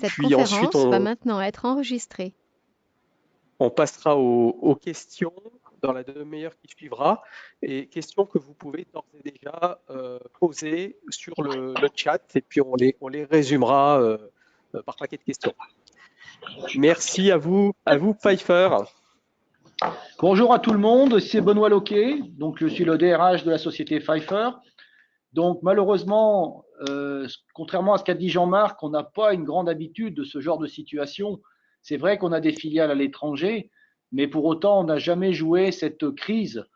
Cette puis ensuite, conférence va maintenant être enregistrée. on passera aux questions dans la demi-heure qui suivra, et questions que vous pouvez d'ores et déjà poser sur le chat, et puis on les résumera par paquet de questions. Merci à vous Pfeiffer. Bonjour à tout le monde, c'est Benoît Loquet, donc je suis le DRH de la société Pfeiffer. Donc malheureusement, contrairement à ce qu'a dit Jean-Marc, on n'a pas une grande habitude de ce genre de situation. C'est vrai qu'on a des filiales à l'étranger, mais pour autant, on n'a jamais joué cette crise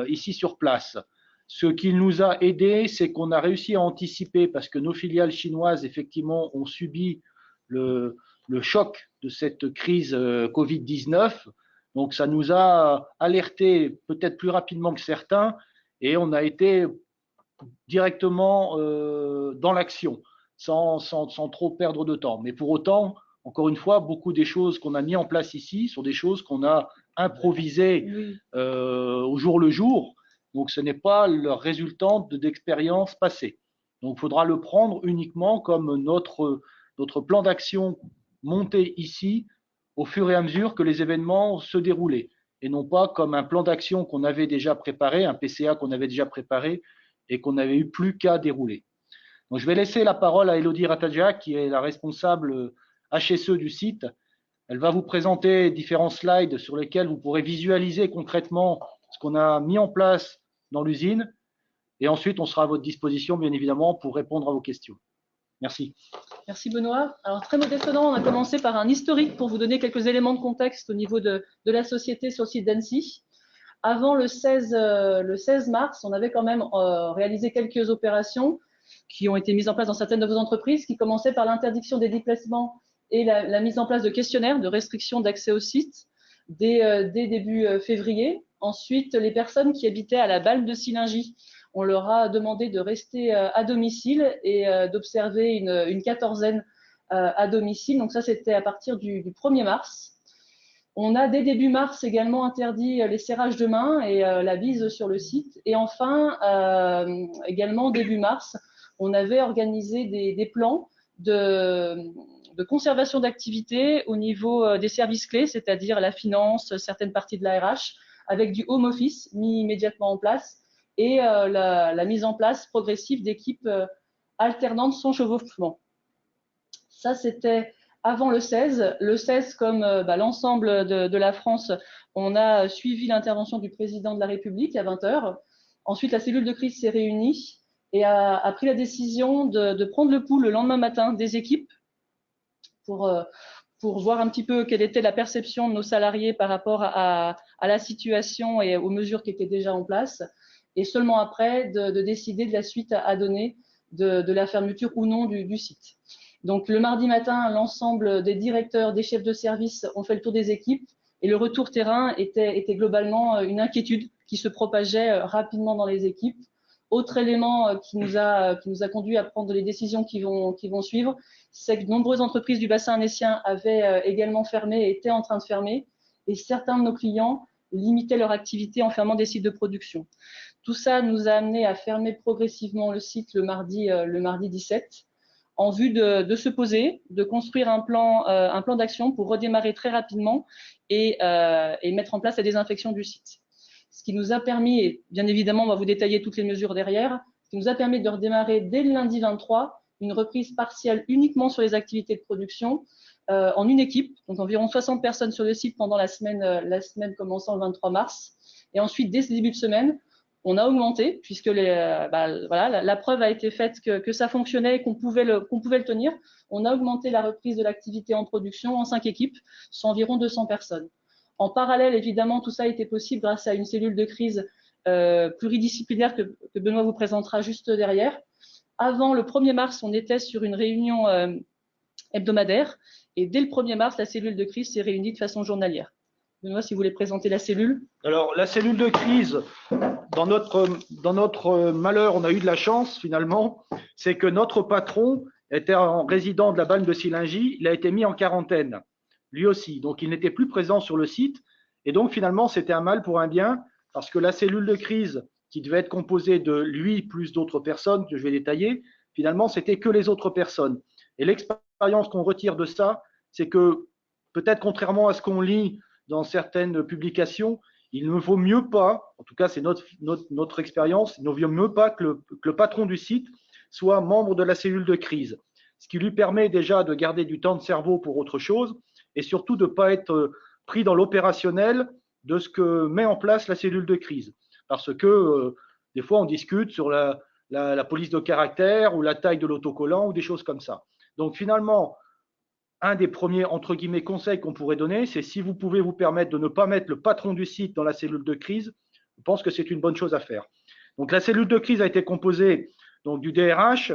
ici sur place. Ce qui nous a aidé, c'est qu'on a réussi à anticiper, parce que nos filiales chinoises, effectivement, ont subi le choc de cette crise Covid-19. Donc ça nous a alertés peut-être plus rapidement que certains, et on a été directement dans l'action, sans trop perdre de temps. Mais pour autant, encore une fois, beaucoup des choses qu'on a mis en place ici sont des choses qu'on a improvisées au jour le jour. Donc, ce n'est pas le résultat d'expériences passées. Donc, il faudra le prendre uniquement comme notre plan d'action monté ici au fur et à mesure que les événements se déroulaient, et non pas comme un plan d'action qu'on avait déjà préparé, un PCA qu'on avait déjà préparé et qu'on n'avait eu plus qu'à dérouler. Donc, je vais laisser la parole à Elodie Ratadja, qui est la responsable HSE du site. Elle va vous présenter différents slides sur lesquels vous pourrez visualiser concrètement ce qu'on a mis en place dans l'usine. Et ensuite, on sera à votre disposition, bien évidemment, pour répondre à vos questions. Merci. Merci Benoît. Alors très modestement, on a commencé par un historique pour vous donner quelques éléments de contexte au niveau de la société sur le site d'Annecy. Avant le 16 mars, on avait quand même réalisé quelques opérations qui ont été mises en place dans certaines de vos entreprises, qui commençaient par l'interdiction des déplacements et la mise en place de questionnaires de restriction d'accès au site dès début février. Ensuite, les personnes qui habitaient à la Balme de Sillingy, on leur a demandé de rester à domicile et d'observer une quatorzaine à domicile. Donc ça, c'était à partir du 1er mars. On a dès début mars également interdit les serrages de main et la bise sur le site. Et enfin, également début mars, on avait organisé des plans de conservation d'activité au niveau des services clés, c'est-à-dire la finance, certaines parties de la RH, avec du home office mis immédiatement en place et la mise en place progressive d'équipes alternantes sans chevauchement. Ça, c'était avant le 16. Le 16, comme l'ensemble de la France, on a suivi l'intervention du président de la République à 20 h. Ensuite, la cellule de crise s'est réunie et a pris la décision de prendre le pouls le lendemain matin des équipes pour voir un petit peu quelle était la perception de nos salariés par rapport à la situation et aux mesures qui étaient déjà en place. Et seulement après, de décider de la suite à donner de la fermeture ou non du site. Donc le mardi matin, l'ensemble des directeurs, des chefs de service ont fait le tour des équipes et le retour terrain était globalement une inquiétude qui se propageait rapidement dans les équipes. Autre élément qui nous a conduit à prendre les décisions qui vont suivre, c'est que de nombreuses entreprises du bassin annécien avaient également fermé et étaient en train de fermer, et certains de nos clients limitaient leur activité en fermant des sites de production. Tout ça nous a amené à fermer progressivement le site le mardi 17, en vue de se poser, de construire un plan d'action pour redémarrer très rapidement et mettre en place la désinfection du site. Ce qui nous a permis, et bien évidemment on va vous détailler toutes les mesures derrière, ce qui nous a permis de redémarrer dès le lundi 23 une reprise partielle uniquement sur les activités de production en une équipe, donc environ 60 personnes sur le site pendant la semaine commençant le 23 mars. Et ensuite, dès ce début de semaine, on a augmenté, puisque la preuve a été faite que ça fonctionnait et qu'on pouvait le tenir. On a augmenté la reprise de l'activité en production en 5 équipes, soit environ 200 personnes. En parallèle, évidemment, tout ça a été possible grâce à une cellule de crise pluridisciplinaire que Benoît vous présentera juste derrière. Avant le 1er mars, on était sur une réunion hebdomadaire, et dès le 1er mars, la cellule de crise s'est réunie de façon journalière. Benoît, si vous voulez présenter la cellule. Alors, la cellule de crise, dans notre malheur, on a eu de la chance finalement, c'est que notre patron était un résident de la Balme de Sillingy, il a été mis en quarantaine, lui aussi. Donc, il n'était plus présent sur le site. Et donc, finalement, c'était un mal pour un bien, parce que la cellule de crise, qui devait être composée de lui plus d'autres personnes que je vais détailler, finalement, c'était que les autres personnes. Et l'expérience l'expérience qu'on retire de ça, c'est que peut-être contrairement à ce qu'on lit dans certaines publications, il ne vaut mieux pas, en tout cas c'est notre expérience, il ne vaut mieux pas que le patron du site soit membre de la cellule de crise, ce qui lui permet déjà de garder du temps de cerveau pour autre chose et surtout de ne pas être pris dans l'opérationnel de ce que met en place la cellule de crise. Parce que des fois on discute sur la police de caractère ou la taille de l'autocollant ou des choses comme ça. Donc finalement, un des premiers entre guillemets conseils qu'on pourrait donner, c'est si vous pouvez vous permettre de ne pas mettre le patron du site dans la cellule de crise, je pense que c'est une bonne chose à faire. Donc la cellule de crise a été composée donc du DRH,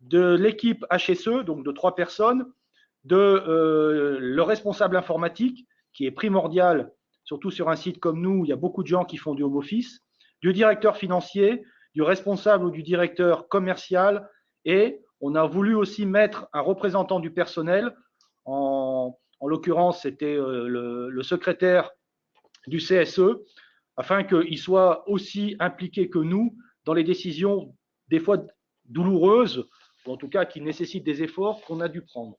de l'équipe HSE, donc de 3 personnes, de le responsable informatique, qui est primordial, surtout sur un site comme nous, où il y a beaucoup de gens qui font du home office, du directeur financier, du responsable ou du directeur commercial, et on a voulu aussi mettre un représentant du personnel. En l'occurrence, c'était le secrétaire du CSE, afin qu'il soit aussi impliqué que nous dans les décisions, des fois douloureuses, ou en tout cas qui nécessitent des efforts qu'on a dû prendre.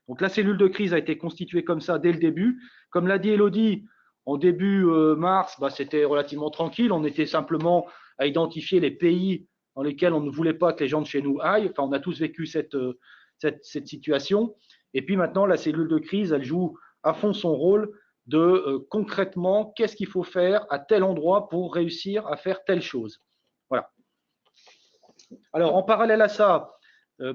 Donc la cellule de crise a été constituée comme ça dès le début. Comme l'a dit Elodie, en début mars, c'était relativement tranquille. On était simplement à identifier les pays dans lesquels on ne voulait pas que les gens de chez nous aillent. Enfin, on a tous vécu cette situation. Et puis maintenant, la cellule de crise, elle joue à fond son rôle de concrètement, qu'est-ce qu'il faut faire à tel endroit pour réussir à faire telle chose. Voilà. Alors, en parallèle à ça,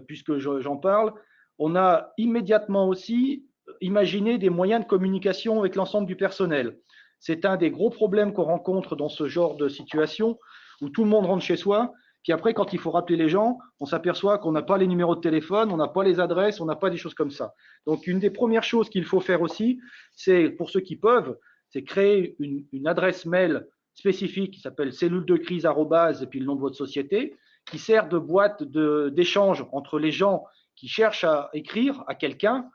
puisque j'en parle, on a immédiatement aussi imaginé des moyens de communication avec l'ensemble du personnel. C'est un des gros problèmes qu'on rencontre dans ce genre de situation où tout le monde rentre chez soi. Puis après, quand il faut rappeler les gens, on s'aperçoit qu'on n'a pas les numéros de téléphone, on n'a pas les adresses, on n'a pas des choses comme ça. Donc, une des premières choses qu'il faut faire aussi, c'est, pour ceux qui peuvent, c'est créer une adresse mail spécifique qui s'appelle cellule de crise et puis le nom de votre société, qui sert de boîte d'échange entre les gens qui cherchent à écrire à quelqu'un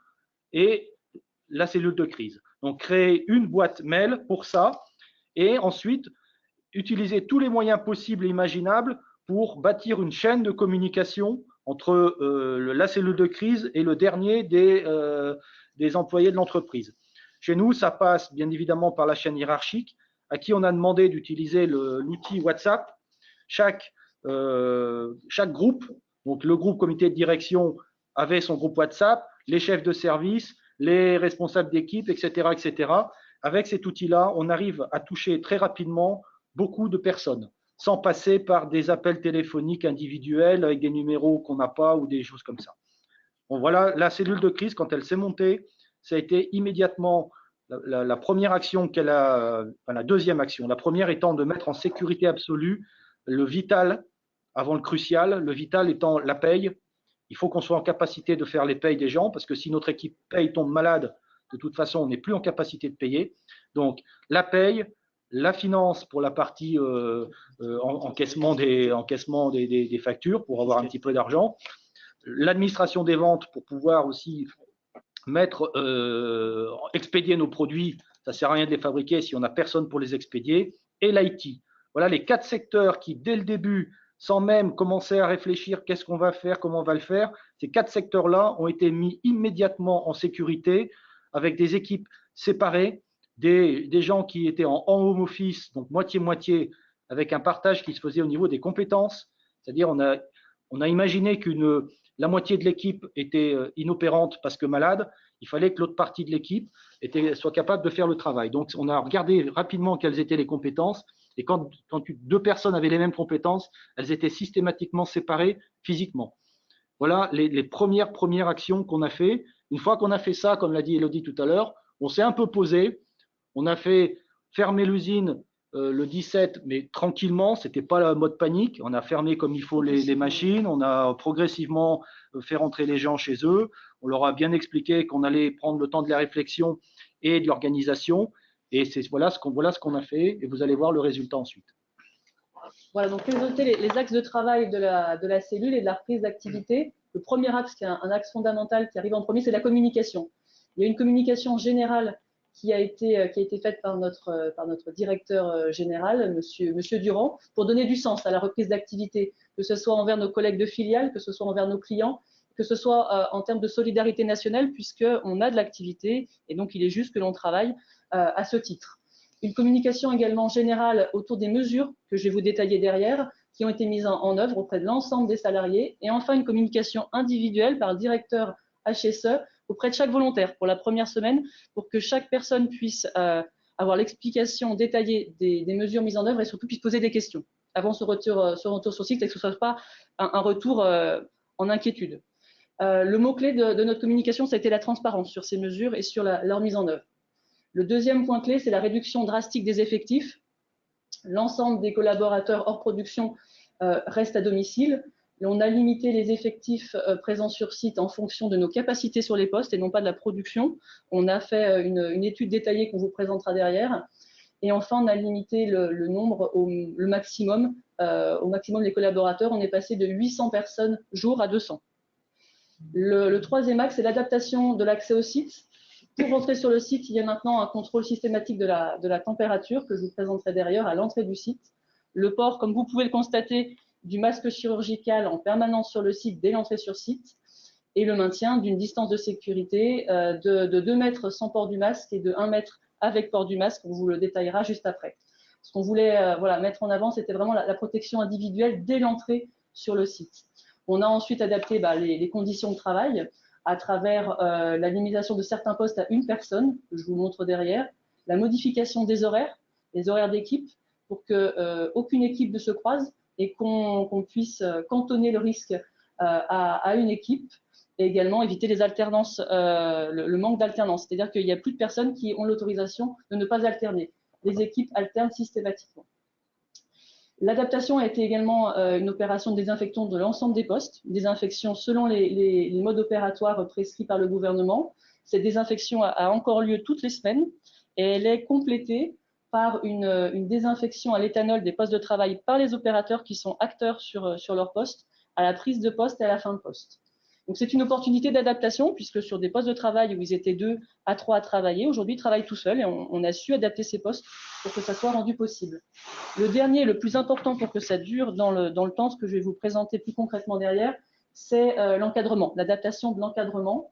et la cellule de crise. Donc, créer une boîte mail pour ça et ensuite utiliser tous les moyens possibles et imaginables pour bâtir une chaîne de communication entre la cellule de crise et le dernier des employés de l'entreprise. Chez nous, ça passe bien évidemment par la chaîne hiérarchique, à qui on a demandé d'utiliser l'outil WhatsApp. Chaque groupe, donc le groupe comité de direction avait son groupe WhatsApp, les chefs de service, les responsables d'équipe, etc., etc. Avec cet outil-là, on arrive à toucher très rapidement beaucoup de personnes, sans passer par des appels téléphoniques individuels avec des numéros qu'on n'a pas ou des choses comme ça. Bon, voilà, la cellule de crise, quand elle s'est montée, ça a été immédiatement la première action qu'elle a, enfin la deuxième action. La première étant de mettre en sécurité absolue le vital avant le crucial, le vital étant la paye. Il faut qu'on soit en capacité de faire les payes des gens, parce que si notre équipe paye tombe malade, de toute façon, on n'est plus en capacité de payer. Donc, la paye, la finance pour la partie encaissement des factures, pour avoir un petit peu d'argent, l'administration des ventes pour pouvoir aussi expédier nos produits, ça ne sert à rien de les fabriquer si on n'a personne pour les expédier, et l'IT. Voilà les 4 secteurs qui, dès le début, sans même commencer à réfléchir qu'est-ce qu'on va faire, comment on va le faire, ces 4 secteurs-là ont été mis immédiatement en sécurité avec des équipes séparées, des gens qui étaient en home office, donc moitié-moitié, avec un partage qui se faisait au niveau des compétences. C'est-à-dire on a imaginé que la moitié de l'équipe était inopérante parce que malade. Il fallait que l'autre partie de l'équipe soit capable de faire le travail. Donc, on a regardé rapidement quelles étaient les compétences. Et quand 2 personnes avaient les mêmes compétences, elles étaient systématiquement séparées physiquement. Voilà les premières actions qu'on a fait. Une fois qu'on a fait ça, comme l'a dit Elodie tout à l'heure, on s'est un peu posé. On a fait fermer l'usine le 17, mais tranquillement, ce n'était pas la mode panique. On a fermé comme il faut les machines, on a progressivement fait rentrer les gens chez eux. On leur a bien expliqué qu'on allait prendre le temps de la réflexion et de l'organisation. Et voilà ce qu'on a fait, et vous allez voir le résultat ensuite. Voilà, donc quels ont été les axes de travail de la cellule et de la reprise d'activité. Le premier axe, qui est un axe fondamental qui arrive en premier, c'est la communication. Il y a une communication générale qui a été faite par notre directeur général, monsieur Durand, pour donner du sens à la reprise d'activité, que ce soit envers nos collègues de filiales, que ce soit envers nos clients, que ce soit en termes de solidarité nationale, puisqu'on a de l'activité et donc il est juste que l'on travaille à ce titre. Une communication également générale autour des mesures que je vais vous détailler derrière, qui ont été mises en œuvre auprès de l'ensemble des salariés. Et enfin, une communication individuelle par directeur HSE auprès de chaque volontaire pour la première semaine, pour que chaque personne puisse avoir l'explication détaillée des mesures mises en œuvre et surtout puisse poser des questions avant ce retour sur site et que ce ne soit pas un retour en inquiétude. Le mot-clé de notre communication, ça a été la transparence sur ces mesures et sur leur mise en œuvre. Le deuxième point clé, c'est la réduction drastique des effectifs. L'ensemble des collaborateurs hors production restent à domicile. Et on a limité les effectifs présents sur site en fonction de nos capacités sur les postes et non pas de la production. On a fait une étude détaillée qu'on vous présentera derrière. Et enfin, on a limité le nombre le maximum des collaborateurs. On est passé de 800 personnes jour à 200. Le troisième axe, c'est l'adaptation de l'accès au site. Pour rentrer sur le site, il y a maintenant un contrôle systématique de la température que je vous présenterai derrière à l'entrée du site. Le port, comme vous pouvez le constater, du masque chirurgical en permanence sur le site dès l'entrée sur site et le maintien d'une distance de sécurité de 2 mètres sans port du masque et de 1 mètre avec port du masque. On vous le détaillera juste après. Ce qu'on voulait mettre en avant, c'était vraiment la protection individuelle dès l'entrée sur le site. On a ensuite adapté les conditions de travail à travers la limitation de certains postes à une personne, que je vous montre derrière, la modification des horaires, les horaires d'équipe, pour qu'aucune équipe ne se croise et qu'on puisse cantonner le risque à une équipe, et également éviter les alternances, le manque d'alternance. C'est-à-dire qu'il n'y a plus de personnes qui ont l'autorisation de ne pas alterner. Les équipes alternent systématiquement. L'adaptation a été également une opération de désinfection de l'ensemble des postes, désinfection selon les modes opératoires prescrits par le gouvernement. Cette désinfection a encore lieu toutes les semaines et elle est complétée par une désinfection à l'éthanol des postes de travail par les opérateurs qui sont acteurs sur leur poste, à la prise de poste et à la fin de poste. Donc c'est une opportunité d'adaptation puisque sur des postes de travail où ils étaient 2 à 3 à travailler, aujourd'hui ils travaillent tout seuls et on a su adapter ces postes pour que ça soit rendu possible. Le dernier, le plus important pour que ça dure dans le temps, ce que je vais vous présenter plus concrètement derrière, c'est l'encadrement, l'adaptation de l'encadrement.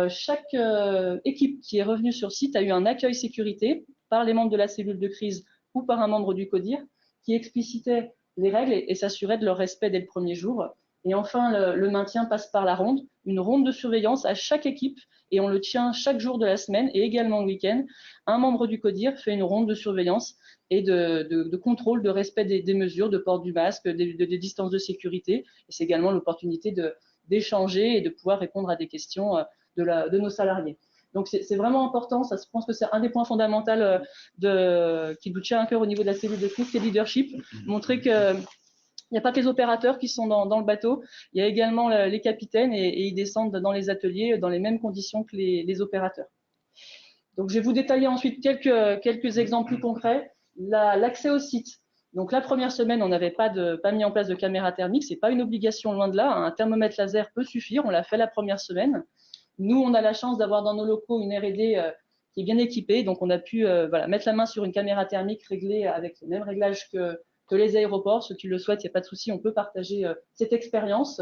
Chaque équipe qui est revenue sur site a eu un accueil sécurité par les membres de la cellule de crise ou par un membre du CODIR qui explicitait les règles et s'assurait de leur respect dès le premier jour. Et enfin, le maintien passe par la ronde, une ronde de surveillance à chaque équipe et on le tient chaque jour de la semaine et également le week-end. Un membre du CODIR fait une ronde de surveillance et de contrôle de respect des mesures, de port du masque, des distances de sécurité. Et c'est également l'opportunité d'échanger et de pouvoir répondre à des questions de nos salariés. Donc c'est vraiment important, ça, je pense que c'est un des points fondamentaux qui nous tient à cœur au niveau de la cellule de crise, c'est le leadership, montrer que il n'y a pas que les opérateurs qui sont dans le bateau, il y a également les capitaines et ils descendent dans les ateliers dans les mêmes conditions que les opérateurs. Donc je vais vous détailler ensuite quelques exemples plus concrets. L'accès au site. Donc la première semaine, on n'avait pas mis en place de caméra thermique, c'est pas une obligation, loin de là. Un thermomètre laser peut suffire, on l'a fait la première semaine. Nous, on a la chance d'avoir dans nos locaux une R&D qui est bien équipée, donc on a pu mettre la main sur une caméra thermique réglée avec les mêmes réglages que les aéroports. Ceux qui le souhaitent, il n'y a pas de souci, on peut partager cette expérience.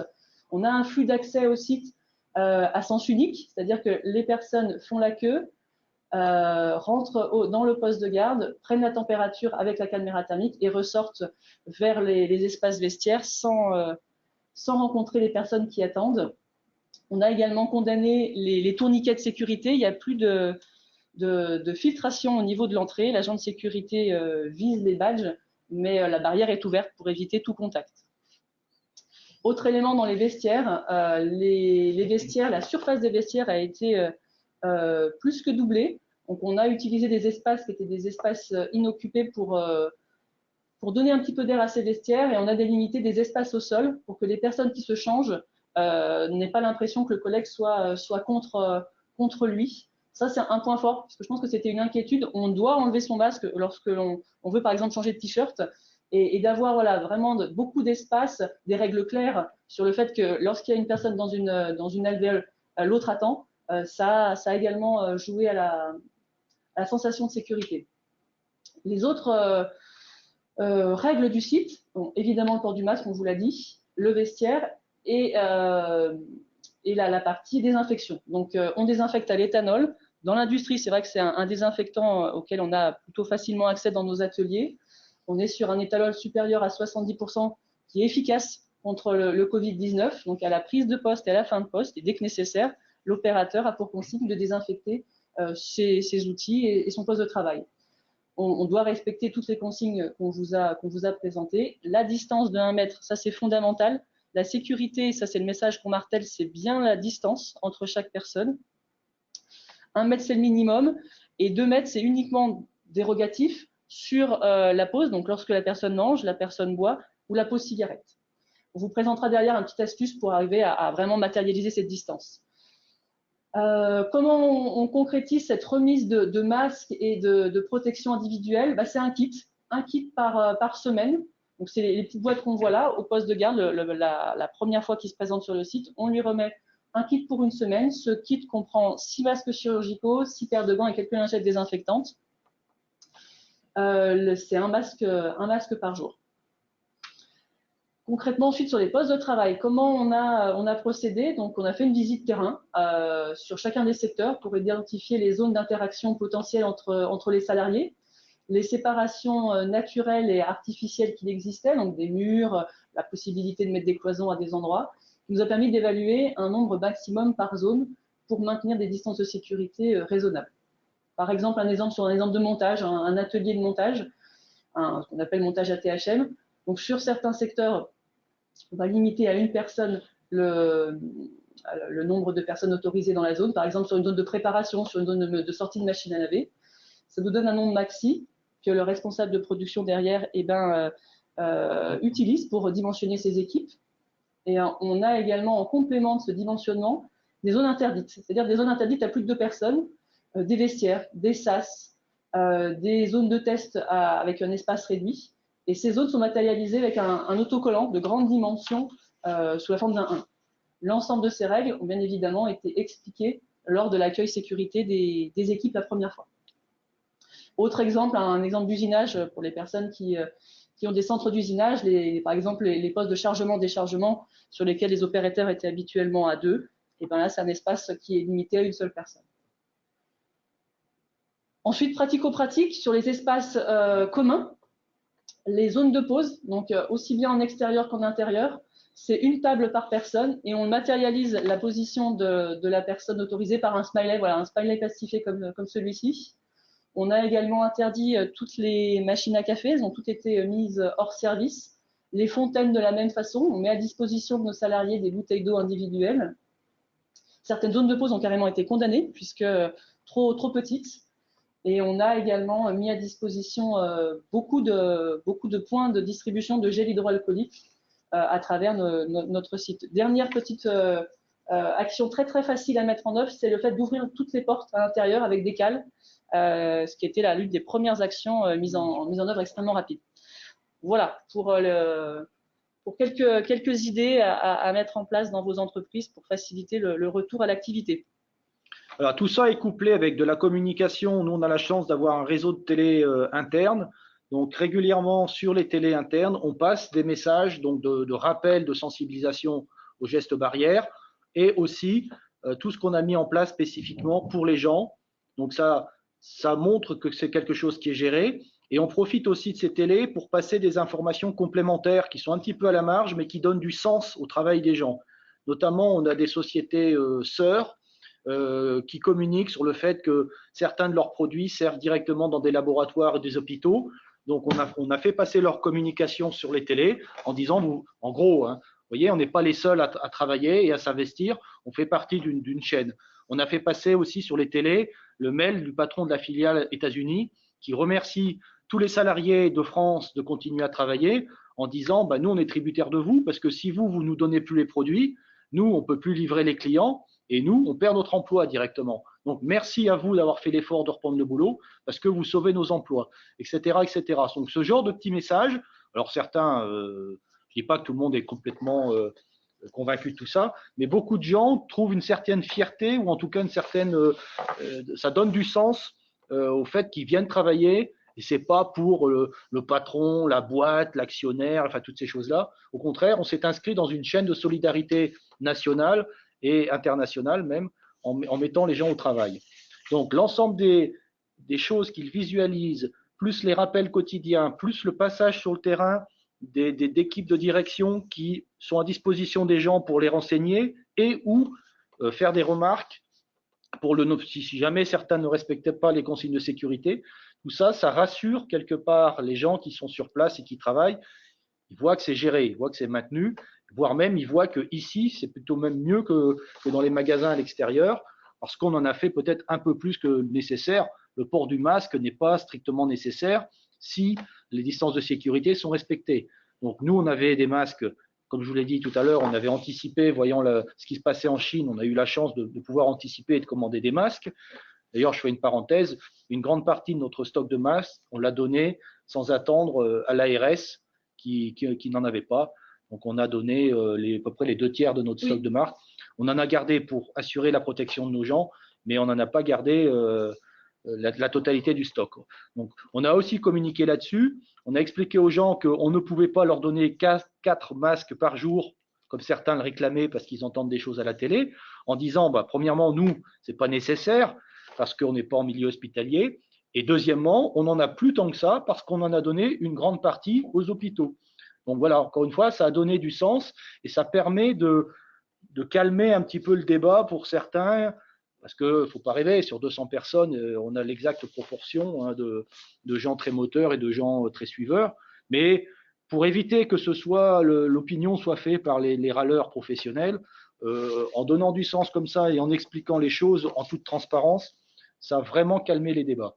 On a un flux d'accès au site à sens unique, c'est-à-dire que les personnes font la queue, rentrent dans le poste de garde, prennent la température avec la caméra thermique et ressortent vers les espaces vestiaires sans rencontrer les personnes qui attendent. On a également condamné les tourniquets de sécurité. Il n'y a plus de filtration au niveau de l'entrée. L'agent de sécurité vise les badges, mais la barrière est ouverte pour éviter tout contact. Autre élément dans les vestiaires, les vestiaires, la surface des vestiaires a été plus que doublée. Donc on a utilisé des espaces qui étaient des espaces inoccupés pour donner un petit peu d'air à ces vestiaires et on a délimité des espaces au sol pour que les personnes qui se changent n'aient pas l'impression que le collègue soit contre lui. Ça, c'est un point fort, parce que je pense que c'était une inquiétude. On doit enlever son masque lorsque l'on veut, par exemple, changer de t-shirt et d'avoir vraiment beaucoup d'espace, des règles claires sur le fait que lorsqu'il y a une personne dans une alvéole, l'autre attend. Ça a également joué à la sensation de sécurité. Les autres règles du site, bon, évidemment le port du masque, on vous l'a dit, le vestiaire et et la partie désinfection. Donc, on désinfecte à l'éthanol. Dans l'industrie, c'est vrai que c'est un désinfectant auquel on a plutôt facilement accès dans nos ateliers. On est sur un éthanol supérieur à 70% qui est efficace contre le Covid-19, donc à la prise de poste et à la fin de poste, et dès que nécessaire, l'opérateur a pour consigne de désinfecter ses outils et son poste de travail. On doit respecter toutes les consignes qu'on vous a présentées. La distance de 1 mètre, ça c'est fondamental. La sécurité, ça c'est le message qu'on martèle, c'est bien la distance entre chaque personne. 1 mètre c'est le minimum et 2 mètres c'est uniquement dérogatif sur la pause, donc lorsque la personne mange, la personne boit ou la pause cigarette. On vous présentera derrière une petite astuce pour arriver à vraiment matérialiser cette distance. Comment on concrétise cette remise de masques et de protection individuelle? C'est un kit par semaine. Donc c'est les petites boîtes qu'on voit là au poste de garde. La première fois qu'il se présente sur le site, on lui remet un kit pour une semaine. Ce kit comprend 6 masques chirurgicaux, 6 paires de gants et quelques lingettes désinfectantes. C'est un masque par jour. Concrètement, ensuite, sur les postes de travail, comment on a procédé? Donc, on a fait une visite terrain sur chacun des secteurs pour identifier les zones d'interaction potentielles entre les salariés, les séparations naturelles et artificielles qu'il existait, donc des murs, la possibilité de mettre des cloisons à des endroits, qui nous a permis d'évaluer un nombre maximum par zone pour maintenir des distances de sécurité raisonnables. Par exemple, un exemple de montage, un atelier de montage, ce qu'on appelle montage ATHM. Donc, sur certains secteurs, on va limiter à 1 personne le nombre de personnes autorisées dans la zone. Par exemple, sur une zone de préparation, sur une zone de sortie de machine à laver. Ça nous donne un nombre maxi que le responsable de production derrière utilise pour dimensionner ses équipes. Et on a également en complément de ce dimensionnement des zones interdites, c'est-à-dire des zones interdites à plus de 2 personnes, des vestiaires, des sas, des zones de test avec un espace réduit. Et ces zones sont matérialisées avec un autocollant de grande dimension sous la forme d'un 1. L'ensemble de ces règles ont bien évidemment été expliquées lors de l'accueil sécurité des équipes la première fois. Autre exemple, un exemple d'usinage pour les personnes qui ont des centres d'usinage, par exemple les postes de chargement-déchargement sur lesquels les opérateurs étaient habituellement à 2. Et bien là, c'est un espace qui est limité à 1 seule personne. Ensuite, pratico-pratique sur les espaces communs. Les zones de pause, donc aussi bien en extérieur qu'en intérieur, c'est 1 table par personne et on matérialise la position de la personne autorisée par un smiley, voilà, un smiley plastifié comme celui-ci. On a également interdit toutes les machines à café, elles ont toutes été mises hors service. Les fontaines de la même façon, on met à disposition de nos salariés des bouteilles d'eau individuelles. Certaines zones de pause ont carrément été condamnées puisque trop petites. Et on a également mis à disposition beaucoup de points de distribution de gel hydroalcoolique à travers notre site. Dernière petite action très facile à mettre en œuvre, c'est le fait d'ouvrir toutes les portes à l'intérieur avec des cales, ce qui était l'une des premières actions mises en œuvre extrêmement rapide. Voilà pour quelques idées à mettre en place dans vos entreprises pour faciliter le retour à l'activité. Alors, tout ça est couplé avec de la communication. Nous, on a la chance d'avoir un réseau de télé interne. Donc, régulièrement, sur les télés internes, on passe des messages donc de rappel, de sensibilisation aux gestes barrières et aussi tout ce qu'on a mis en place spécifiquement pour les gens. Donc, ça montre que c'est quelque chose qui est géré. Et on profite aussi de ces télés pour passer des informations complémentaires qui sont un petit peu à la marge, mais qui donnent du sens au travail des gens. Notamment, on a des sociétés sœurs qui communiquent sur le fait que certains de leurs produits servent directement dans des laboratoires et des hôpitaux. Donc, on a fait passer leur communication sur les télés en disant, en gros, hein, vous voyez, on n'est pas les seuls à travailler et à s'investir, on fait partie d'une chaîne. On a fait passer aussi sur les télés le mail du patron de la filiale États-Unis qui remercie tous les salariés de France de continuer à travailler en disant, nous, on est tributaires de vous parce que si vous nous donnez plus les produits, nous, on ne peut plus livrer les clients. Et nous, on perd notre emploi directement. Donc, merci à vous d'avoir fait l'effort de reprendre le boulot parce que vous sauvez nos emplois, etc., etc. Donc, ce genre de petits messages, alors certains, je ne dis pas que tout le monde est complètement convaincu de tout ça, mais beaucoup de gens trouvent une certaine fierté ou en tout cas une certaine, ça donne du sens au fait qu'ils viennent travailler et c'est pas pour le patron, la boîte, l'actionnaire, enfin toutes ces choses-là. Au contraire, on s'est inscrit dans une chaîne de solidarité nationale. et internationales même, en mettant les gens au travail. Donc l'ensemble des choses qu'ils visualisent, plus les rappels quotidiens, plus le passage sur le terrain d'équipes de direction qui sont à disposition des gens pour les renseigner et ou faire des remarques pour si jamais certains ne respectaient pas les consignes de sécurité. Tout ça, ça rassure quelque part les gens qui sont sur place et qui travaillent. Ils voient que c'est géré, ils voient que c'est maintenu, voire même ils voient que ici c'est plutôt même mieux que dans les magasins à l'extérieur, parce qu'on en a fait peut-être un peu plus que nécessaire. Le port du masque n'est pas strictement nécessaire si les distances de sécurité sont respectées. Donc nous, on avait des masques, comme je vous l'ai dit tout à l'heure, on avait anticipé, voyant ce qui se passait en Chine, on a eu la chance de pouvoir anticiper et de commander des masques. D'ailleurs, je fais une parenthèse, une grande partie de notre stock de masques, on l'a donné sans attendre à l'ARS qui n'en avait pas. Donc on a donné à peu près les 2/3 de notre stock de masques. On en a gardé pour assurer la protection de nos gens, mais on n'en a pas gardé la totalité du stock. Donc, on a aussi communiqué là-dessus. On a expliqué aux gens qu'on ne pouvait pas leur donner 4 masques par jour, comme certains le réclamaient parce qu'ils entendent des choses à la télé, en disant, premièrement, nous, ce n'est pas nécessaire parce qu'on n'est pas en milieu hospitalier. Et deuxièmement, on n'en a plus tant que ça parce qu'on en a donné une grande partie aux hôpitaux. Donc voilà, encore une fois, ça a donné du sens et ça permet de calmer un petit peu le débat pour certains. Parce qu'il ne faut pas rêver, sur 200 personnes, on a l'exacte proportion de gens très moteurs et de gens très suiveurs. Mais pour éviter que l'opinion soit faite par les râleurs professionnels, en donnant du sens comme ça et en expliquant les choses en toute transparence, ça a vraiment calmé les débats.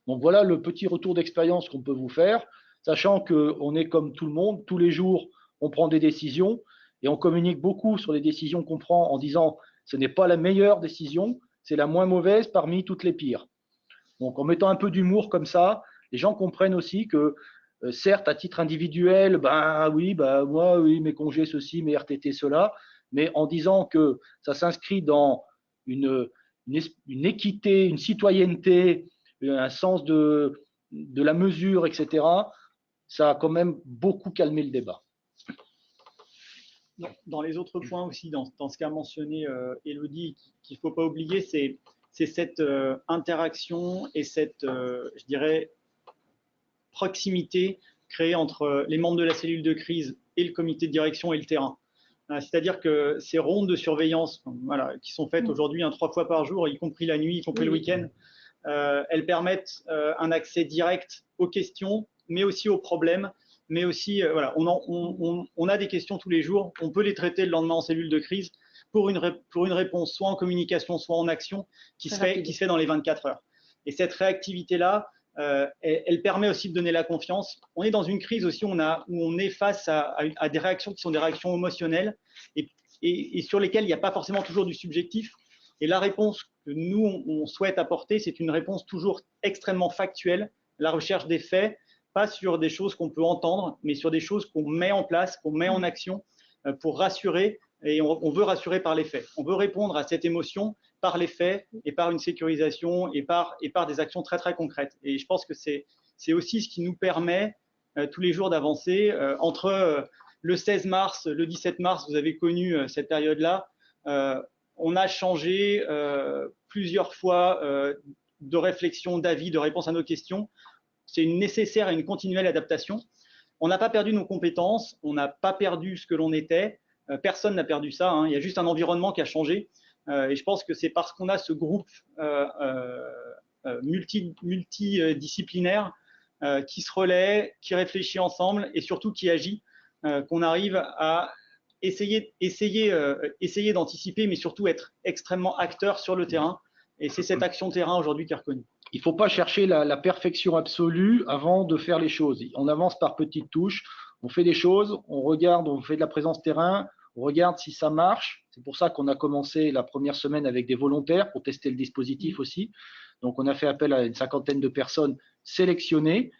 Donc voilà le petit retour d'expérience qu'on peut vous faire, sachant qu'on est comme tout le monde, tous les jours, on prend des décisions et on communique beaucoup sur les décisions qu'on prend en disant ce n'est pas la meilleure décision, c'est la moins mauvaise parmi toutes les pires. Donc en mettant un peu d'humour comme ça, les gens comprennent aussi que certes, à titre individuel, moi, oui, mes congés, ceci, mes RTT, cela, mais en disant que ça s'inscrit dans une équité, une citoyenneté, un sens de la mesure, etc., ça a quand même beaucoup calmé le débat. Dans les autres points aussi, dans ce qu'a mentionné Élodie, qu'il ne faut pas oublier, c'est cette interaction et cette, je dirais, proximité créée entre les membres de la cellule de crise et le comité de direction et le terrain. C'est-à-dire que ces rondes de surveillance qui sont faites aujourd'hui 3 fois par jour, y compris la nuit, y compris le week-end, elles permettent un accès direct aux questions, mais aussi aux problèmes. Mais aussi, on a des questions tous les jours, on peut les traiter le lendemain en cellule de crise pour une réponse soit en communication, soit en action, qui se fait dans les 24 heures. Et cette réactivité-là, elle permet aussi de donner la confiance. On est dans une crise aussi où on est face à des réactions qui sont des réactions émotionnelles et sur lesquelles il n'y a pas forcément toujours du subjectif. Et la réponse que nous, on souhaite apporter, c'est une réponse toujours extrêmement factuelle, la recherche des faits, pas sur des choses qu'on peut entendre, mais sur des choses qu'on met en place, qu'on met en action pour rassurer. Et on veut rassurer par les faits. On veut répondre à cette émotion par les faits et par une sécurisation et par des actions très, très concrètes. Et je pense que c'est aussi ce qui nous permet tous les jours d'avancer. Entre le 16 mars, le 17 mars, vous avez connu cette période-là. On a changé plusieurs fois de réflexion, d'avis, de réponse à nos questions. C'est une nécessaire et une continuelle adaptation. On n'a pas perdu nos compétences, on n'a pas perdu ce que l'on était. Personne n'a perdu ça. Il y a juste un environnement qui a changé. Et je pense que c'est parce qu'on a ce groupe multidisciplinaire qui se relaie, qui réfléchit ensemble et surtout qui agit, qu'on arrive à essayer d'anticiper, mais surtout être extrêmement acteur sur le terrain. Et c'est cette action terrain aujourd'hui qui est reconnue. Il ne faut pas chercher la perfection absolue avant de faire les choses. On avance par petites touches, on fait des choses, on regarde, on fait de la présence terrain, on regarde si ça marche. C'est pour ça qu'on a commencé la première semaine avec des volontaires pour tester le dispositif aussi. Donc, on a fait appel à une 50aine de personnes sélectionnées,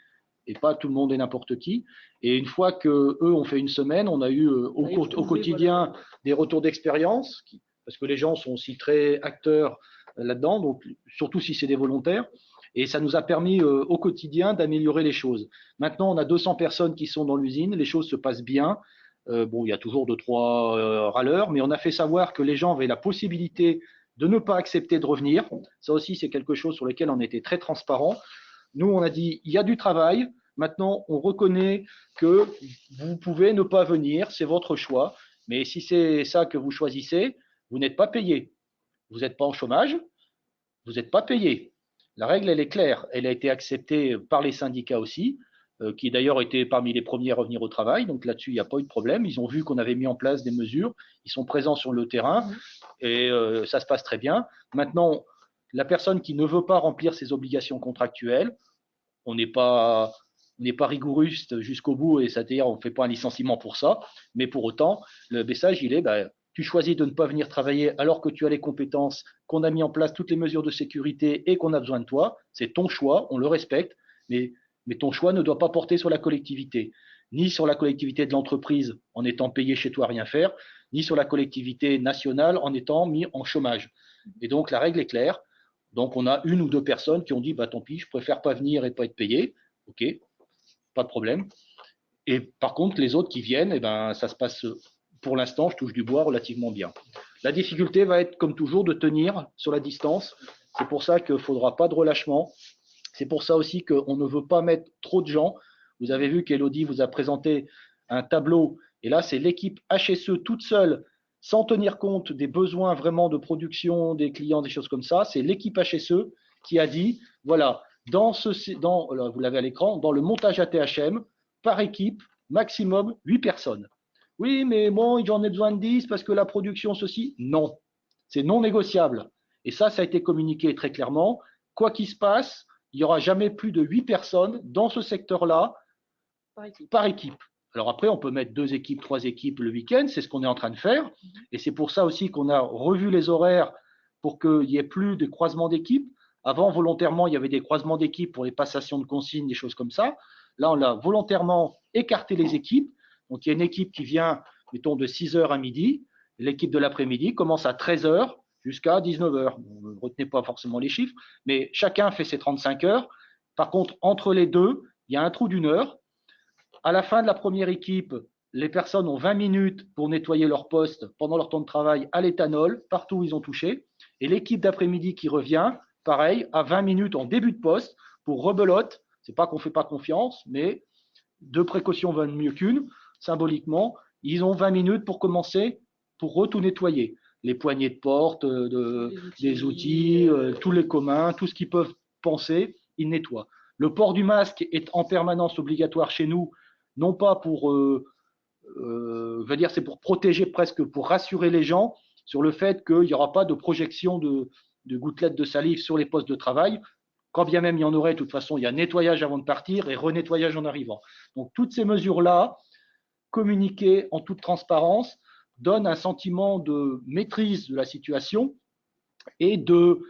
et pas tout le monde et n'importe qui. Et une fois qu'eux ont fait une semaine, on a eu au quotidien des retours d'expérience, parce que les gens sont aussi très acteurs là-dedans, donc surtout si c'est des volontaires. Et ça nous a permis au quotidien d'améliorer les choses. Maintenant, on a 200 personnes qui sont dans l'usine, les choses se passent bien. Bon, il y a toujours 2-3 râleurs, mais on a fait savoir que les gens avaient la possibilité de ne pas accepter de revenir. Ça aussi, c'est quelque chose sur lequel on était très transparent. Nous, on a dit, il y a du travail. Maintenant, on reconnaît que vous pouvez ne pas venir, c'est votre choix. Mais si c'est ça que vous choisissez, vous n'êtes pas payé. Vous n'êtes pas en chômage, vous n'êtes pas payé. La règle, elle est claire. Elle a été acceptée par les syndicats aussi, qui d'ailleurs étaient parmi les premiers à revenir au travail. Donc là-dessus, il n'y a pas eu de problème. Ils ont vu qu'on avait mis en place des mesures. Ils sont présents sur le terrain et ça se passe très bien. Maintenant, la personne qui ne veut pas remplir ses obligations contractuelles, on n'est pas rigouruste jusqu'au bout, et c'est-à-dire on ne fait pas un licenciement pour ça, mais pour autant, le message, il est, tu choisis de ne pas venir travailler alors que tu as les compétences, qu'on a mis en place toutes les mesures de sécurité et qu'on a besoin de toi, c'est ton choix, on le respecte, mais ton choix ne doit pas porter sur la collectivité, ni sur la collectivité de l'entreprise en étant payé chez toi à rien faire, ni sur la collectivité nationale en étant mis en chômage. Et donc la règle est claire. Donc, on a 1 ou 2 personnes qui ont dit, tant pis, je préfère pas venir et pas être payé. OK, pas de problème. Et par contre, les autres qui viennent, ça se passe, pour l'instant, je touche du bois, relativement bien. La difficulté va être, comme toujours, de tenir sur la distance. C'est pour ça qu'il ne faudra pas de relâchement. C'est pour ça aussi qu'on ne veut pas mettre trop de gens. Vous avez vu qu'Elodie vous a présenté un tableau. Et là, c'est l'équipe HSE toute seule, sans tenir compte des besoins vraiment de production des clients, des choses comme ça. C'est l'équipe HSE qui a dit, voilà, vous l'avez à l'écran, dans le montage ATHM, par équipe, maximum 8 personnes. Oui, mais bon, j'en ai besoin de 10 parce que la production, ceci. Non, c'est non négociable. Et ça a été communiqué très clairement. Quoi qu'il se passe, il n'y aura jamais plus de 8 personnes dans ce secteur-là par équipe. Alors après, on peut mettre 2 équipes, 3 équipes le week-end, c'est ce qu'on est en train de faire. Et c'est pour ça aussi qu'on a revu les horaires pour qu'il n'y ait plus de croisements d'équipes. Avant, volontairement, il y avait des croisements d'équipes pour les passations de consignes, des choses comme ça. Là, on a volontairement écarté les équipes. Donc, il y a une équipe qui vient, mettons, de 6h à midi. L'équipe de l'après-midi commence à 13h jusqu'à 19h. Vous ne retenez pas forcément les chiffres, mais chacun fait ses 35 heures. Par contre, entre les deux, il y a un trou d'1 heure. À la fin de la première équipe, les personnes ont 20 minutes pour nettoyer leur poste pendant leur temps de travail à l'éthanol, partout où ils ont touché. Et l'équipe d'après-midi qui revient, pareil, à 20 minutes en début de poste pour rebelote. C'est pas qu'on ne fait pas confiance, mais 2 précautions valent mieux qu'une. Symboliquement, ils ont 20 minutes pour commencer, pour tout nettoyer. Les poignées de porte, des outils, tous les communs, tout ce qu'ils peuvent penser, ils nettoient. Le port du masque est en permanence obligatoire chez nous, non pas pour, je veux dire, c'est pour protéger presque, pour rassurer les gens sur le fait qu'il n'y aura pas de projection de gouttelettes de salive sur les postes de travail. Quand bien même il y en aurait, de toute façon, il y a nettoyage avant de partir et renettoyage en arrivant. Donc, toutes ces mesures-là, communiquées en toute transparence, donnent un sentiment de maîtrise de la situation et de,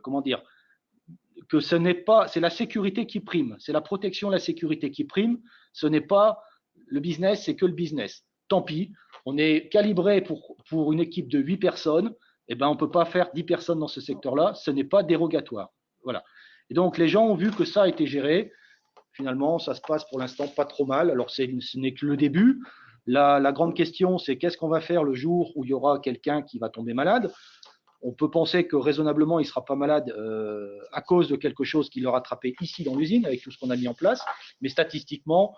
comment dire, que ce n'est pas, c'est la sécurité qui prime, c'est la protection, la sécurité qui prime, ce n'est pas le business, c'est que le business. Tant pis, on est calibré pour une équipe de 8 personnes, on ne peut pas faire 10 personnes dans ce secteur-là, ce n'est pas dérogatoire. Voilà. Et donc, les gens ont vu que ça a été géré. Finalement, ça se passe pour l'instant pas trop mal. Alors, ce n'est que le début. La grande question, c'est qu'est-ce qu'on va faire le jour où il y aura quelqu'un qui va tomber malade? On peut penser que raisonnablement, il ne sera pas malade à cause de quelque chose qui l'aura attrapé ici dans l'usine, avec tout ce qu'on a mis en place. Mais statistiquement,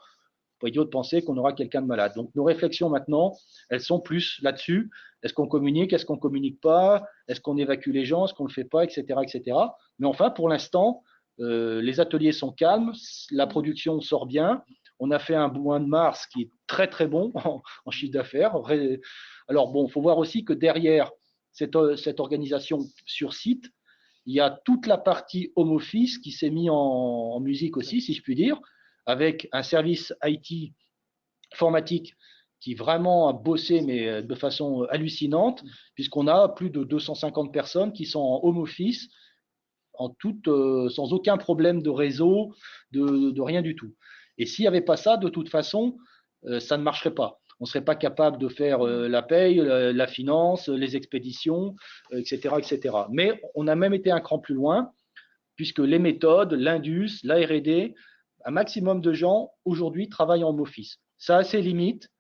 pas idiot de penser qu'on aura quelqu'un de malade. Donc, nos réflexions maintenant, elles sont plus là-dessus. Est-ce qu'on communique? Est-ce qu'on ne communique pas? Est-ce qu'on évacue les gens? Est-ce qu'on ne le fait pas? Etc. etc. Mais enfin, pour l'instant, les ateliers sont calmes. La production sort bien. On a fait un mois de mars qui est très, très bon en chiffre d'affaires. Alors, bon, il faut voir aussi que derrière cette organisation sur site, il y a toute la partie home office qui s'est mis en musique aussi, si je puis dire, avec un service IT informatique qui vraiment a bossé, mais de façon hallucinante, puisqu'on a plus de 250 personnes qui sont en home office, sans aucun problème de réseau, de rien du tout. Et s'il n'y avait pas ça, de toute façon, ça ne marcherait pas. On ne serait pas capable de faire la paye, la finance, les expéditions, etc., etc. Mais on a même été un cran plus loin, puisque les méthodes, l'Indus, la R&D, un maximum de gens aujourd'hui travaillent en home office. Ça a ses limites.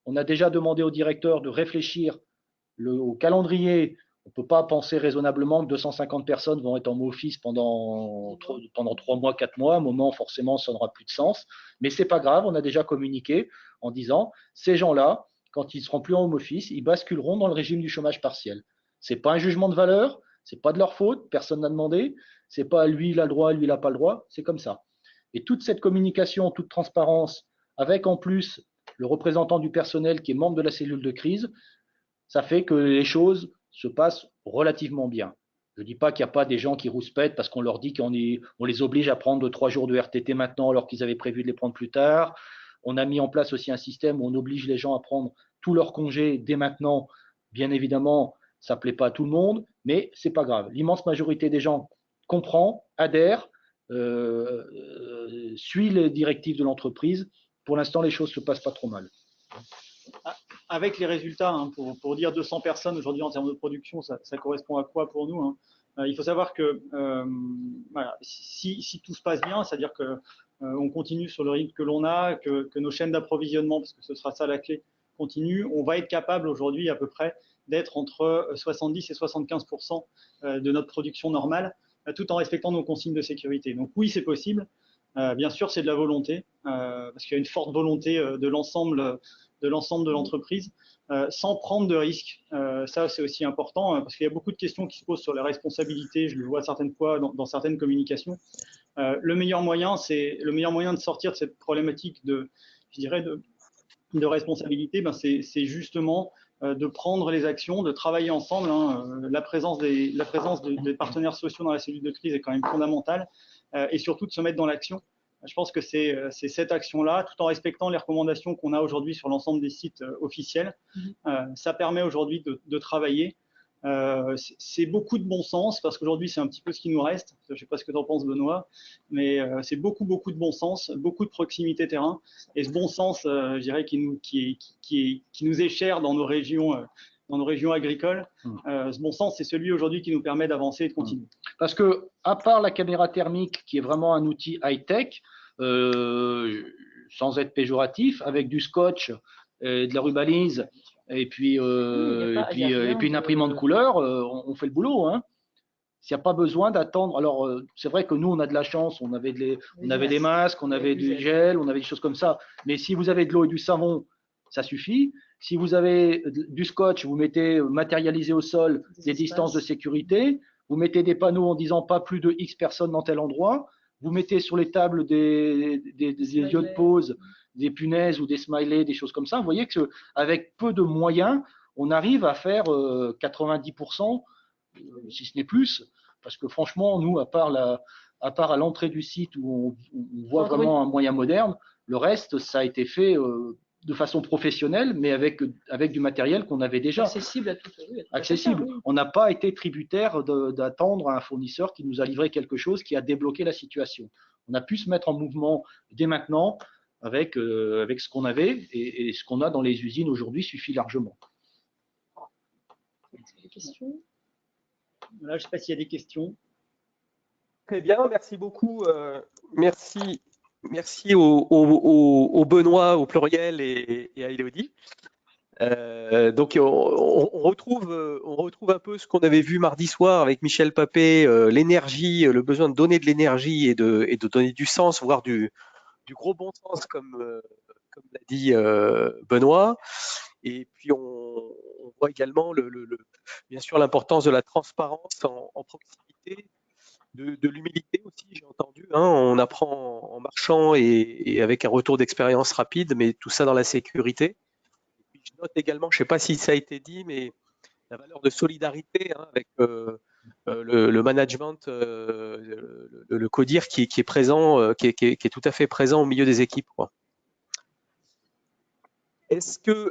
On a déjà demandé au directeur de réfléchir au calendrier. On ne peut pas penser raisonnablement que 250 personnes vont être en home office pendant 3 mois, 4 mois. À un moment, forcément, ça n'aura plus de sens. Mais ce n'est pas grave, on a déjà communiqué en disant, ces gens-là, quand ils seront plus en home office, ils basculeront dans le régime du chômage partiel. Ce n'est pas un jugement de valeur, ce n'est pas de leur faute, personne n'a demandé. Ce n'est pas lui, il a le droit, lui, il n'a pas le droit. C'est comme ça. Et toute cette communication, toute transparence, avec en plus le représentant du personnel qui est membre de la cellule de crise, ça fait que les choses se passent relativement bien. Je ne dis pas qu'il n'y a pas des gens qui rouspètent parce qu'on leur dit qu'on les oblige à prendre 3 jours de RTT maintenant alors qu'ils avaient prévu de les prendre plus tard. On a mis en place aussi un système où on oblige les gens à prendre tous leurs congés dès maintenant. Bien évidemment, ça ne plaît pas à tout le monde, mais ce n'est pas grave. L'immense majorité des gens comprend, adhère, suit les directives de l'entreprise. Pour l'instant, les choses ne se passent pas trop mal. Avec les résultats, hein, pour dire 200 personnes aujourd'hui en termes de production, ça correspond à quoi pour nous, hein? Il faut savoir que voilà, si tout se passe bien, c'est-à-dire que on continue sur le rythme que l'on a, que nos chaînes d'approvisionnement, parce que ce sera ça la clé, continuent, on va être capable aujourd'hui à peu près d'être entre 70 et 75% de notre production normale, tout en respectant nos consignes de sécurité. Donc oui, c'est possible. Bien sûr, c'est de la volonté, parce qu'il y a une forte volonté de l'ensemble de l'entreprise, sans prendre de risques. Ça, c'est aussi important, parce qu'il y a beaucoup de questions qui se posent sur les responsabilités. Je le vois certaines fois dans certaines communications. Le meilleur moyen de sortir de cette problématique de responsabilité, c'est justement de prendre les actions, de travailler ensemble, hein. La présence des partenaires sociaux dans la cellule de crise est quand même fondamentale, et surtout de se mettre dans l'action. Je pense que c'est cette action-là, tout en respectant les recommandations qu'on a aujourd'hui sur l'ensemble des sites officiels. Ça permet aujourd'hui de travailler. C'est beaucoup de bon sens, parce qu'aujourd'hui, c'est un petit peu ce qui nous reste. Je ne sais pas ce que tu en penses, Benoît, mais c'est beaucoup de bon sens, beaucoup de proximité terrain. Et ce bon sens, je dirais, qui nous est cher dans nos régions agricoles. Ce bon sens, c'est celui aujourd'hui qui nous permet d'avancer et de continuer. Parce que, à part la caméra thermique, qui est vraiment un outil high-tech, sans être péjoratif, avec du scotch, de la rubalise, et puis une imprimante couleur, on fait le boulot, hein. S'il n'y a pas besoin d'attendre. Alors, c'est vrai que nous, on a de la chance, on avait des masques, on avait du gel, on avait des choses comme ça. Mais si vous avez de l'eau et du savon, ça suffit. Si vous avez du scotch, vous mettez matérialisé au sol des distances de sécurité. Vous mettez des panneaux en disant pas plus de X personnes dans tel endroit. Vous mettez sur les tables des lieux de pause, des punaises ou des smileys, des choses comme ça. Vous voyez qu'avec peu de moyens, on arrive à faire 90%, si ce n'est plus. Parce que franchement, nous, à part à l'entrée du site où on voit vraiment un moyen moderne, le reste, ça a été fait de façon professionnelle, mais avec du matériel qu'on avait déjà. Accessible à tous. Accessible. Oui. On n'a pas été tributaire d'attendre un fournisseur qui nous a livré quelque chose qui a débloqué la situation. On a pu se mettre en mouvement dès maintenant avec ce qu'on avait, et ce qu'on a dans les usines aujourd'hui suffit largement. Des questions ? Voilà, je ne sais pas s'il y a des questions. Très bien, merci beaucoup. Merci au Benoît au pluriel et à Élodie. Donc on retrouve un peu ce qu'on avait vu mardi soir avec Michel Papet, l'énergie, le besoin de donner de l'énergie et de donner du sens, voire du gros bon sens, comme l'a dit Benoît. Et puis on voit également bien sûr l'importance de la transparence en proximité, de l'humilité aussi, j'ai entendu, hein. On apprend en marchant et avec un retour d'expérience rapide, mais tout ça dans la sécurité. Et puis je note également, je ne sais pas si ça a été dit, mais la valeur de solidarité, hein, avec le management, le CODIR qui est présent, qui est tout à fait présent au milieu des équipes, quoi.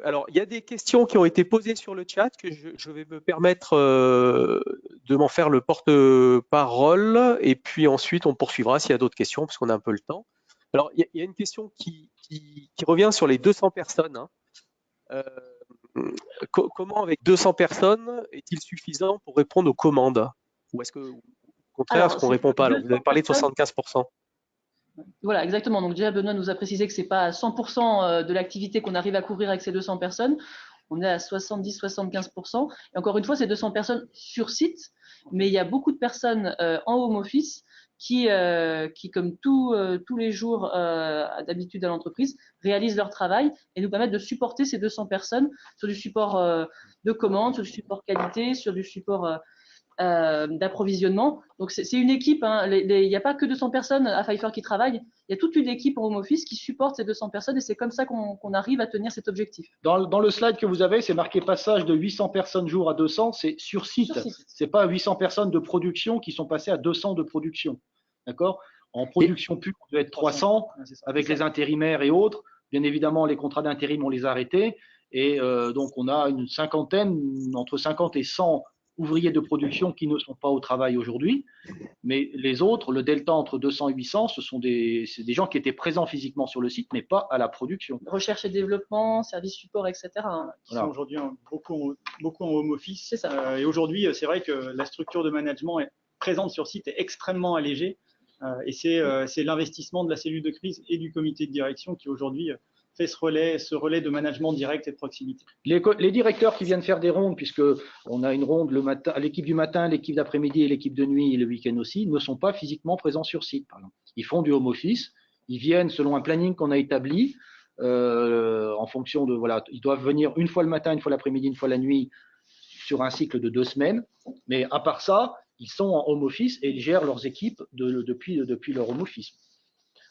Alors, il y a des questions qui ont été posées sur le chat que je vais me permettre de m'en faire le porte-parole, et puis ensuite on poursuivra s'il y a d'autres questions, parce qu'on a un peu le temps. Alors, il y a une question qui revient sur les 200 personnes, hein. Comment, avec 200 personnes, est-il suffisant pour répondre aux commandes? Ou est-ce que, au contraire, est-ce qu'on ne répond pas? Alors, vous avez parlé de 75%. Voilà, exactement. Donc déjà, Benoît nous a précisé que c'est pas à 100% de l'activité qu'on arrive à couvrir avec ces 200 personnes. On est à 70-75%. Et encore une fois, c'est 200 personnes sur site, mais il y a beaucoup de personnes en home office qui comme tous les jours d'habitude à l'entreprise, réalisent leur travail et nous permettent de supporter ces 200 personnes sur du support de commande, sur du support qualité, sur du support d'approvisionnement. Donc c'est une équipe, hein. Il n'y a pas que 200 personnes à Pfeiffer qui travaillent, il y a toute une équipe en home office qui supporte ces 200 personnes et c'est comme ça qu'on arrive à tenir cet objectif. Dans le slide que vous avez, c'est marqué passage de 800 personnes jour à 200, c'est sur site. C'est pas 800 personnes de production qui sont passées à 200 de production. D'accord? En production pure, on doit être 300 avec les intérimaires et autres. Bien évidemment, les contrats d'intérim, on les a arrêtés. Et donc, on a une cinquantaine, entre 50 et 100 ouvriers de production qui ne sont pas au travail aujourd'hui. Mais les autres, le delta entre 200 et 800, c'est des gens qui étaient présents physiquement sur le site, mais pas à la production. Recherche et développement, service support, etc. Qui sont aujourd'hui beaucoup en home office. C'est ça. Et aujourd'hui, c'est vrai que la structure de management présente sur site est extrêmement allégée. Et c'est l'investissement de la cellule de crise et du comité de direction qui aujourd'hui fait ce relais de management direct et de proximité. Les directeurs qui viennent faire des rondes, puisqu'on a une ronde le matin, l'équipe du matin, l'équipe d'après-midi et l'équipe de nuit et le week-end aussi, ne sont pas physiquement présents sur site. Par exemple. Ils font du home office, ils viennent selon un planning qu'on a établi, en fonction de, voilà, ils doivent venir une fois le matin, une fois l'après-midi, une fois la nuit, sur un cycle de 2 semaines. Mais à part ça, ils sont en home office et ils gèrent leurs équipes depuis leur home office.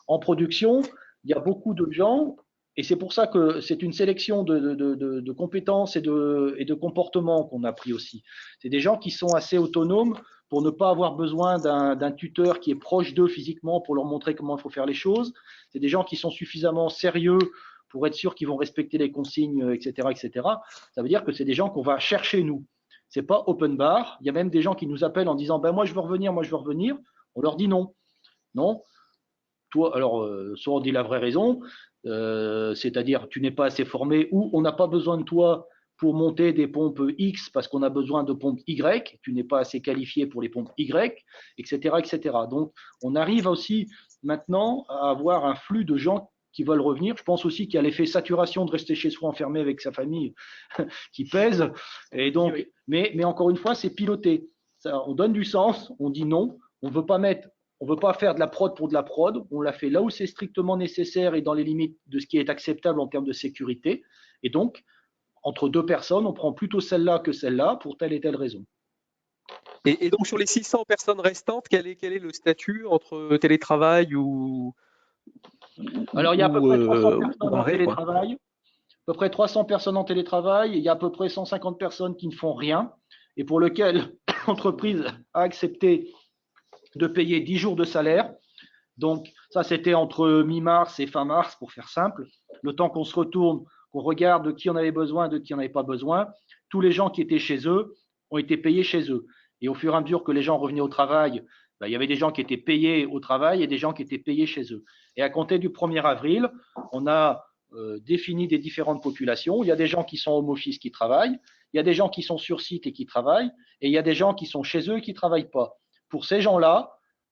En production, il y a beaucoup de gens. Et c'est pour ça que c'est une sélection de compétences et de comportements qu'on a pris aussi. C'est des gens qui sont assez autonomes pour ne pas avoir besoin d'un tuteur qui est proche d'eux physiquement pour leur montrer comment il faut faire les choses. C'est des gens qui sont suffisamment sérieux pour être sûr qu'ils vont respecter les consignes, etc., etc. Ça veut dire que c'est des gens qu'on va chercher nous. C'est pas open bar. Il y a même des gens qui nous appellent en disant ben moi je veux revenir. On leur dit non. Non. Toi, alors soit on dit la vraie raison. C'est-à-dire tu n'es pas assez formé ou on n'a pas besoin de toi pour monter des pompes X parce qu'on a besoin de pompes Y, tu n'es pas assez qualifié pour les pompes Y, etc., etc. Donc, on arrive aussi maintenant à avoir un flux de gens qui veulent revenir. Je pense aussi qu'il y a l'effet saturation de rester chez soi enfermé avec sa famille qui pèse. Et donc, oui. mais encore une fois, c'est piloté. Ça, on donne du sens, on dit non, on ne veut pas faire de la prod pour de la prod. On la fait là où c'est strictement nécessaire et dans les limites de ce qui est acceptable en termes de sécurité. Et donc, entre 2 personnes, on prend plutôt celle-là que celle-là pour telle et telle raison. Et donc, sur les 600 personnes restantes, quel est le statut entre télétravail ou… Alors, il y a à peu près 300 personnes en télétravail. À peu près 300 personnes en télétravail. Il y a à peu près 150 personnes qui ne font rien et pour lesquelles l'entreprise a accepté de payer 10 jours de salaire. Donc, ça, c'était entre mi-mars et fin mars, pour faire simple. Le temps qu'on se retourne, qu'on regarde de qui on avait besoin, de qui on n'avait pas besoin, tous les gens qui étaient chez eux ont été payés chez eux. Et au fur et à mesure que les gens revenaient au travail, il y avait des gens qui étaient payés au travail et des gens qui étaient payés chez eux. Et à compter du 1er avril, on a défini des différentes populations. Il y a des gens qui sont home office qui travaillent, il y a des gens qui sont sur site et qui travaillent, et il y a des gens qui sont chez eux et qui ne travaillent pas. Pour ces gens-là,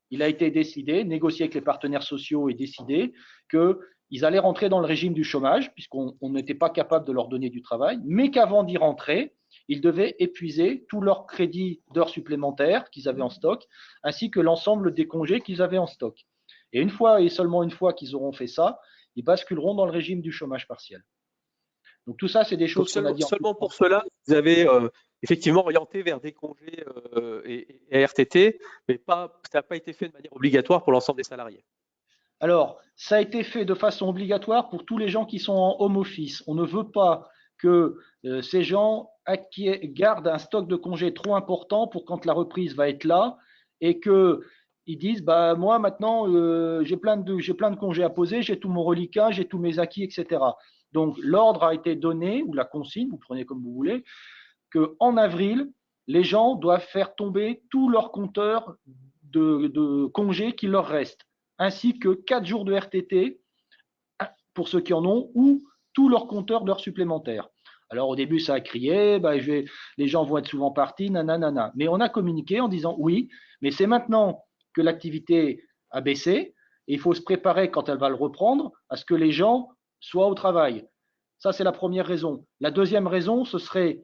il a été décidé, négocié avec les partenaires sociaux et décidé qu'ils allaient rentrer dans le régime du chômage, puisqu'on n'était pas capable de leur donner du travail, mais qu'avant d'y rentrer, ils devaient épuiser tout leur crédit d'heures supplémentaires qu'ils avaient en stock, ainsi que l'ensemble des congés qu'ils avaient en stock. Et une fois, et seulement une fois qu'ils auront fait ça, ils basculeront dans le régime du chômage partiel. Donc tout ça, c'est des choses qu'on a dit. Seulement pour cela, vous avez effectivement orienté vers des congés et RTT, mais ça n'a pas été fait de manière obligatoire pour l'ensemble des salariés. Alors, ça a été fait de façon obligatoire pour tous les gens qui sont en home office. On ne veut pas que ces gens gardent un stock de congés trop important pour quand la reprise va être là et qu'ils disent bah, moi maintenant j'ai plein de congés à poser, j'ai tout mon reliquat, j'ai tous mes acquis, etc. Donc, l'ordre a été donné, ou la consigne, vous prenez comme vous voulez, qu'en avril, les gens doivent faire tomber tous leurs compteurs de congés qui leur restent, ainsi que 4 jours de RTT pour ceux qui en ont, ou tous leurs compteurs d'heures supplémentaires. Alors, au début, ça a crié, les gens vont être souvent partis, nanana. Mais on a communiqué en disant oui, mais c'est maintenant que l'activité a baissé, Et il faut se préparer, quand elle va le reprendre, à ce que les gens soient au travail. Ça, c'est la première raison. La deuxième raison, ce serait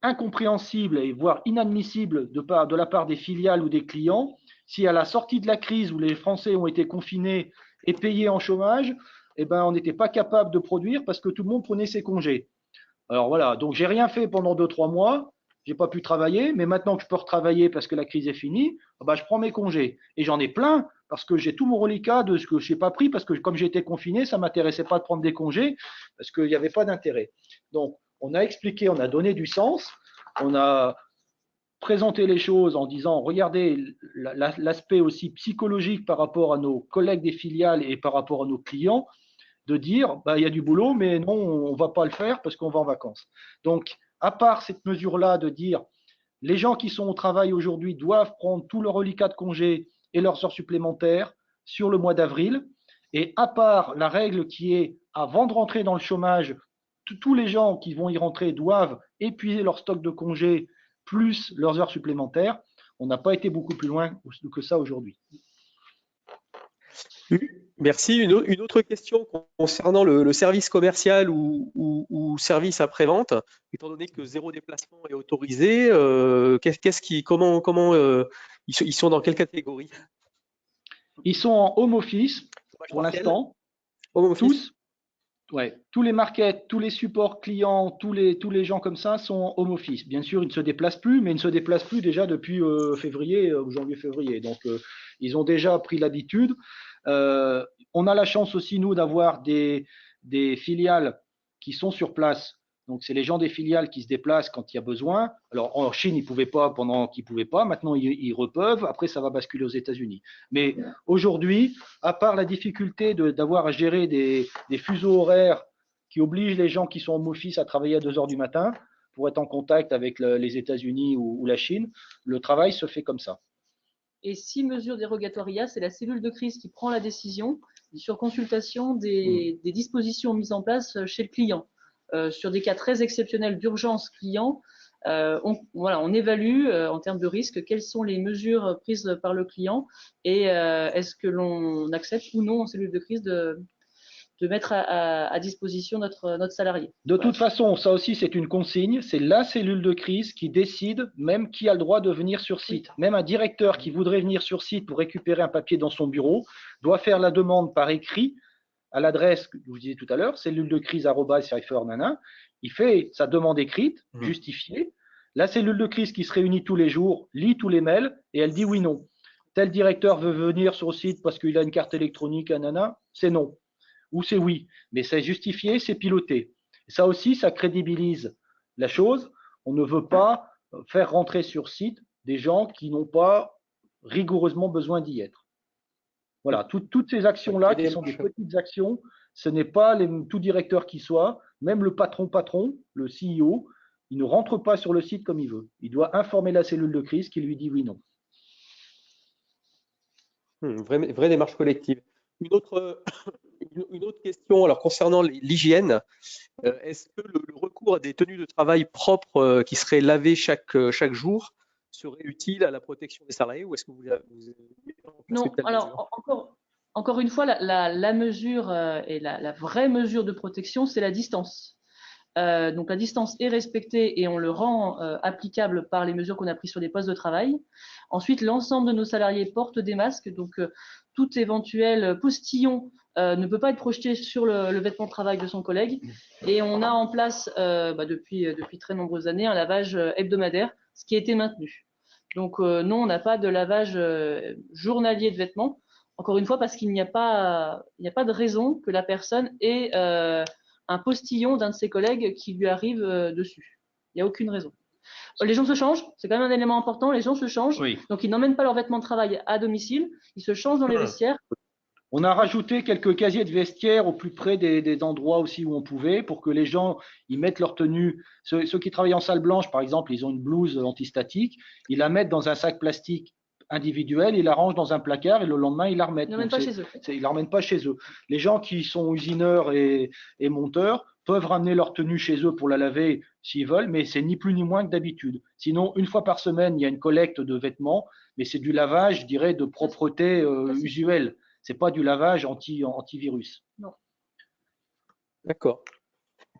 incompréhensible et voire inadmissible de la part des filiales ou des clients si à la sortie de la crise où les Français ont été confinés et payés en chômage, eh ben, on n'était pas capable de produire parce que tout le monde prenait ses congés. Alors voilà, donc j'ai rien fait pendant 2-3 mois, j'ai pas pu travailler, mais maintenant que je peux retravailler parce que la crise est finie, bah, je prends mes congés. Et j'en ai plein parce que j'ai tout mon reliquat de ce que je n'ai pas pris parce que comme j'étais confiné, ça ne m'intéressait pas de prendre des congés parce qu'il n'y avait pas d'intérêt. Donc on a expliqué, on a donné du sens, on a présenté les choses en disant regardez l'aspect aussi psychologique par rapport à nos collègues des filiales et par rapport à nos clients, de dire bah, il y a du boulot, mais non, on ne va pas le faire parce qu'on va en vacances. Donc, à part cette mesure-là de dire les gens qui sont au travail aujourd'hui doivent prendre tout leur reliquat de congé et leurs heures supplémentaires sur le mois d'avril, et à part la règle qui est avant de rentrer dans le chômage, tous les gens qui vont y rentrer doivent épuiser leur stock de congés plus leurs heures supplémentaires, on n'a pas été beaucoup plus loin que ça aujourd'hui. Merci. Une autre question concernant le service commercial ou service après-vente. Étant donné que 0 déplacement est autorisé, comment ils sont dans quelle catégorie? Ils sont en home office pour l'instant. Tous. Ouais, tous les markets, tous les supports clients, tous les gens comme ça sont en home office. Bien sûr, ils ne se déplacent plus, mais ils ne se déplacent plus déjà depuis janvier-février. Donc, ils ont déjà pris l'habitude. On a la chance aussi, nous, d'avoir des filiales qui sont sur place. Donc, c'est les gens des filiales qui se déplacent quand il y a besoin. Alors, en Chine, ils ne pouvaient pas pendant qu'ils ne pouvaient pas. Maintenant, ils repeuvent. Après, ça va basculer aux États-Unis. Mais aujourd'hui, à part la difficulté d'avoir à gérer des fuseaux horaires qui obligent les gens qui sont en home office à travailler à 2 heures du matin pour être en contact avec les États-Unis ou la Chine, le travail se fait comme ça. Et si mesures dérogatoires il y a, c'est la cellule de crise qui prend la décision sur consultation des dispositions mises en place chez le client. Sur des cas très exceptionnels d'urgence client, on évalue en termes de risque quelles sont les mesures prises par le client et est-ce que l'on accepte ou non en cellule de crise de mettre à disposition notre salarié. De toute façon, ça aussi c'est une consigne, c'est la cellule de crise qui décide même qui a le droit de venir sur site. Même un directeur qui voudrait venir sur site pour récupérer un papier dans son bureau doit faire la demande par écrit à l'adresse que je vous disais tout à l'heure, cellule de crise @cypher. Il fait sa demande écrite, justifiée. La cellule de crise qui se réunit tous les jours lit tous les mails et elle dit oui, non. Tel directeur veut venir sur le site parce qu'il a une carte électronique, c'est non. Ou c'est oui. Mais c'est justifié, c'est piloté. Ça aussi, ça crédibilise la chose. On ne veut pas faire rentrer sur site des gens qui n'ont pas rigoureusement besoin d'y être. Voilà, toutes ces actions-là, qui sont des petites actions, ce n'est pas tout directeur qui soit, même le patron, le CEO, il ne rentre pas sur le site comme il veut. Il doit informer la cellule de crise qui lui dit oui, non. Vraie démarche collective. Une autre question, alors concernant l'hygiène, est-ce que le recours à des tenues de travail propres qui seraient lavées chaque jour serait utile à la protection des salariés ou est-ce que vous non, alors encore une fois, la mesure et la vraie mesure de protection, c'est la distance. Donc la distance est respectée et on le rend applicable par les mesures qu'on a prises sur les postes de travail. Ensuite, l'ensemble de nos salariés portent des masques, donc tout éventuel postillon ne peut pas être projeté sur le vêtement de travail de son collègue. Et on a en place depuis très nombreuses années un lavage hebdomadaire, ce qui a été maintenu. Donc non, on n'a pas de lavage journalier de vêtements. Encore une fois, parce qu'il n'y a pas de raison que la personne ait un postillon d'un de ses collègues qui lui arrive dessus. Il n'y a aucune raison. Les gens se changent, c'est quand même un élément important, les gens se changent, oui. Donc ils n'emmènent pas leurs vêtements de travail à domicile, ils se changent dans les vestiaires. On a rajouté quelques casiers de vestiaires au plus près des endroits aussi où on pouvait pour que les gens ils mettent leur tenue. Ceux qui travaillent en salle blanche, par exemple, ils ont une blouse antistatique, ils la mettent dans un sac plastique individuel, ils la rangent dans un placard et le lendemain ils la remettent. Ils ne l'emmènent pas chez eux. Ils la ramènent pas chez eux. Les gens qui sont usineurs et monteurs peuvent ramener leur tenue chez eux pour la laver s'ils veulent, mais c'est ni plus ni moins que d'habitude. Sinon, une fois par semaine, il y a une collecte de vêtements, mais c'est du lavage, je dirais, de propreté usuelle. C'est pas du lavage antivirus. D'accord.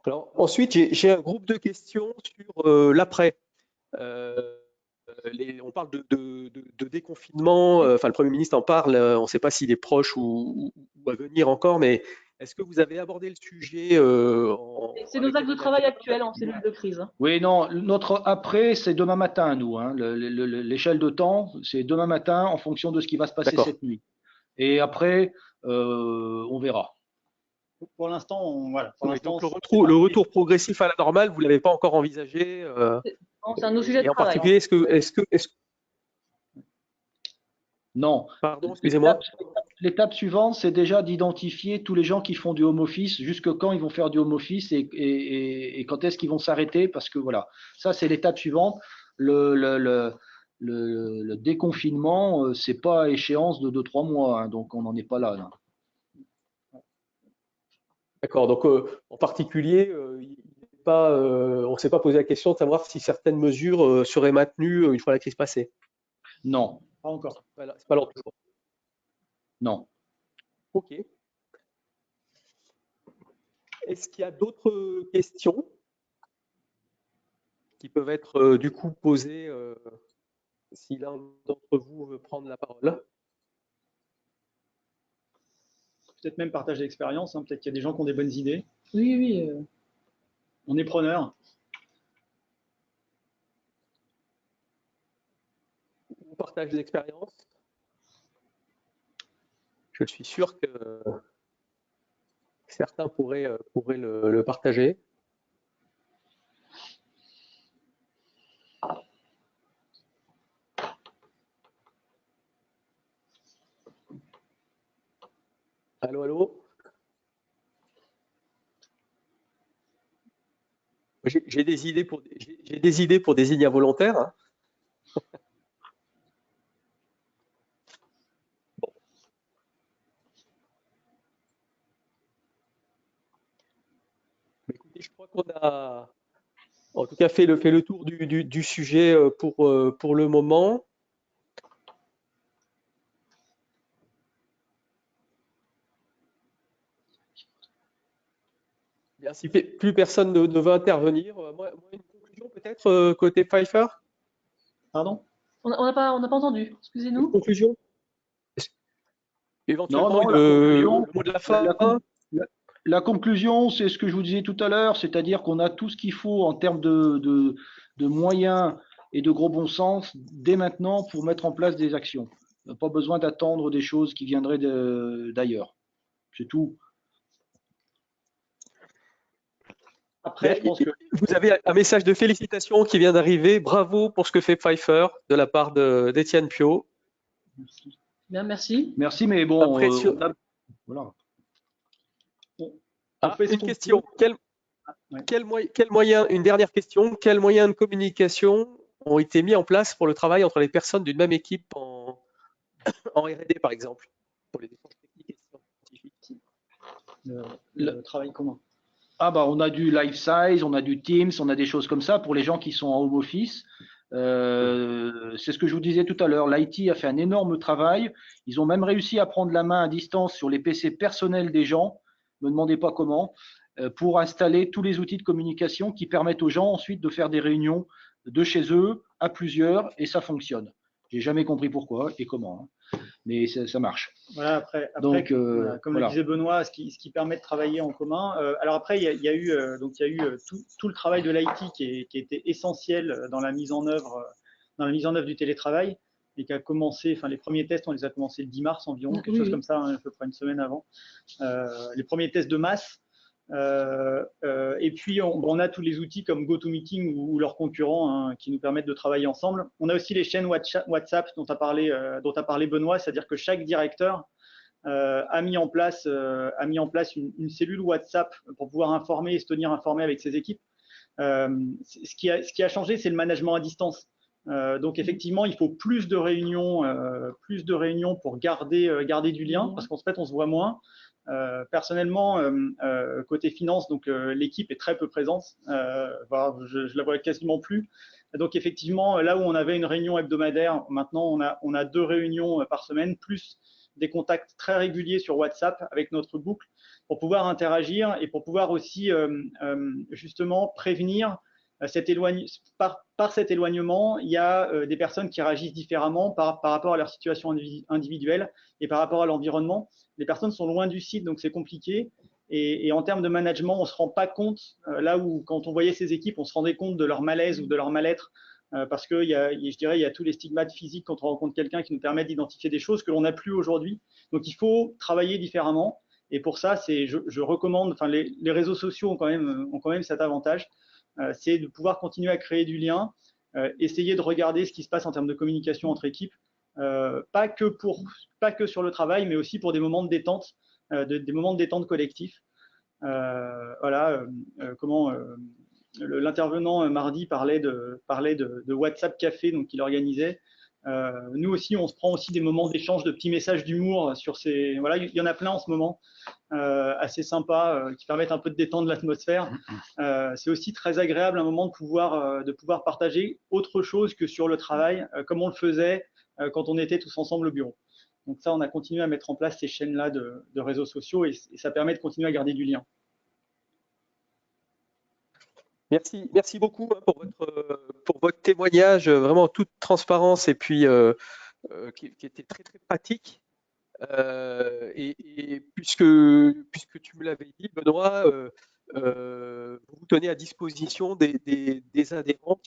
Alors, ensuite, j'ai un groupe de questions sur l'après. On parle de déconfinement, enfin le Premier ministre en parle, on ne sait pas s'il est proche ou à venir encore, mais est-ce que vous avez abordé le sujet C'est nos actes de travail actuels en cellule de crise. Oui, non, notre après, c'est demain matin, nous. Hein. L'échelle de temps, c'est demain matin en fonction de ce qui va se passer cette nuit. Et après, on verra. Pour l'instant, voilà. Donc le retour progressif à la normale, vous ne l'avez pas encore envisagé c'est un de nos sujets de en travail. particulier, Non. Pardon, excusez-moi. L'étape suivante, c'est déjà d'identifier tous les gens qui font du home office, jusque quand ils vont faire du home office et quand est-ce qu'ils vont s'arrêter, parce que voilà, ça c'est l'étape suivante. Le déconfinement, c'est pas à échéance de 2-3 mois, hein, donc on n'en est pas là. D'accord, donc en particulier, on ne s'est pas posé la question de savoir si certaines mesures seraient maintenues une fois la crise passée. Non. Pas encore. Voilà, c'est pas l'ordre du jour. Non. Ok. Est-ce qu'il y a d'autres questions qui peuvent être du coup posées si l'un d'entre vous veut prendre la parole? Peut-être même partager l'expérience, hein. Peut-être qu'il y a des gens qui ont des bonnes idées. Oui, oui. On est preneurs. On partage l'expérience. Je suis sûr que certains pourraient le partager. Allô, allô? J'ai des idées pour des signes involontaires. Hein. Bon. Écoutez, je crois qu'on a en tout cas fait le tour du sujet pour le moment. Bien, si plus personne ne veut intervenir, moi, une conclusion peut-être côté Pfeiffer? Pardon? On n'a pas entendu, excusez-nous. Une conclusion? Éventuellement, Non, le mot de la fin? La conclusion, c'est ce que je vous disais tout à l'heure, c'est-à-dire qu'on a tout ce qu'il faut en termes de moyens et de gros bon sens dès maintenant pour mettre en place des actions. On n'a pas besoin d'attendre des choses qui viendraient d'ailleurs. C'est tout. Après, je pense que vous avez un message de félicitations qui vient d'arriver. Bravo pour ce que fait Pfeiffer de la part d'Étienne Pio. Bien, merci. Merci, mais bon, voilà. Une question. Quel moyen, une dernière question, quels moyens de communication ont été mis en place pour le travail entre les personnes d'une même équipe en R&D, par exemple, pour les échanges techniques et scientifiques? Le travail commun. Ah bah on a du Life Size, on a du Teams, on a des choses comme ça pour les gens qui sont en home office. C'est ce que je vous disais tout à l'heure. L'IT a fait un énorme travail. Ils ont même réussi à prendre la main à distance sur les PC personnels des gens. Ne me demandez pas comment, pour installer tous les outils de communication qui permettent aux gens ensuite de faire des réunions de chez eux à plusieurs et ça fonctionne. J'ai jamais compris pourquoi et comment, hein. Mais ça marche. Voilà, après donc, comme le disait Benoît, ce qui permet de travailler en commun. Alors après, il y a eu tout le travail de l'IT qui était essentiel dans la mise en œuvre du télétravail et qui a commencé. Enfin, les premiers tests, on les a commencés le 10 mars environ, quelque chose comme ça, hein, à peu près une semaine avant. Les premiers tests de masse. Et puis on a tous les outils comme GoToMeeting ou leurs concurrents, hein, qui nous permettent de travailler ensemble. On a aussi les chaînes WhatsApp dont a parlé Benoît, c'est-à-dire que chaque directeur a mis en place une cellule WhatsApp pour pouvoir informer et se tenir informé avec ses équipes. Ce qui a changé, c'est le management à distance. Donc effectivement, il faut plus de réunions pour garder du lien, parce qu'en fait, on se voit moins. Personnellement, côté finance, donc l'équipe est très peu présente. Je la vois quasiment plus. Donc effectivement, là où on avait une réunion hebdomadaire, maintenant on a 2 réunions par semaine, plus des contacts très réguliers sur WhatsApp avec notre boucle pour pouvoir interagir et pour pouvoir aussi justement prévenir par cet éloignement. Il y a des personnes qui réagissent différemment par rapport à leur situation individuelle et par rapport à l'environnement. Les personnes sont loin du site, donc c'est compliqué. Et en termes de management, on ne se rend pas compte, là où quand on voyait ces équipes, on se rendait compte de leur malaise ou de leur mal-être, parce que je dirais, il y a tous les stigmates physiques quand on rencontre quelqu'un qui nous permet d'identifier des choses que l'on n'a plus aujourd'hui. Donc il faut travailler différemment. Et pour ça, je recommande, enfin les réseaux sociaux ont quand même cet avantage, c'est de pouvoir continuer à créer du lien, essayer de regarder ce qui se passe en termes de communication entre équipes, pas que sur le travail, mais aussi pour des moments de détente, des moments de détente collectifs. Voilà, l'intervenant mardi parlait de WhatsApp Café, donc qu'il organisait. Nous aussi, on se prend aussi des moments d'échange de petits messages d'humour sur ces. Voilà, il y en a plein en ce moment, assez sympas, qui permettent un peu de détendre l'atmosphère. C'est aussi très agréable un moment de pouvoir partager autre chose que sur le travail, comme on le faisait quand on était tous ensemble au bureau. Donc ça, on a continué à mettre en place ces chaînes-là de réseaux sociaux et ça permet de continuer à garder du lien. Merci beaucoup pour votre témoignage, vraiment en toute transparence et puis qui était très très pratique. Et puisque tu me l'avais dit, Benoît, vous vous tenez à disposition des adhérents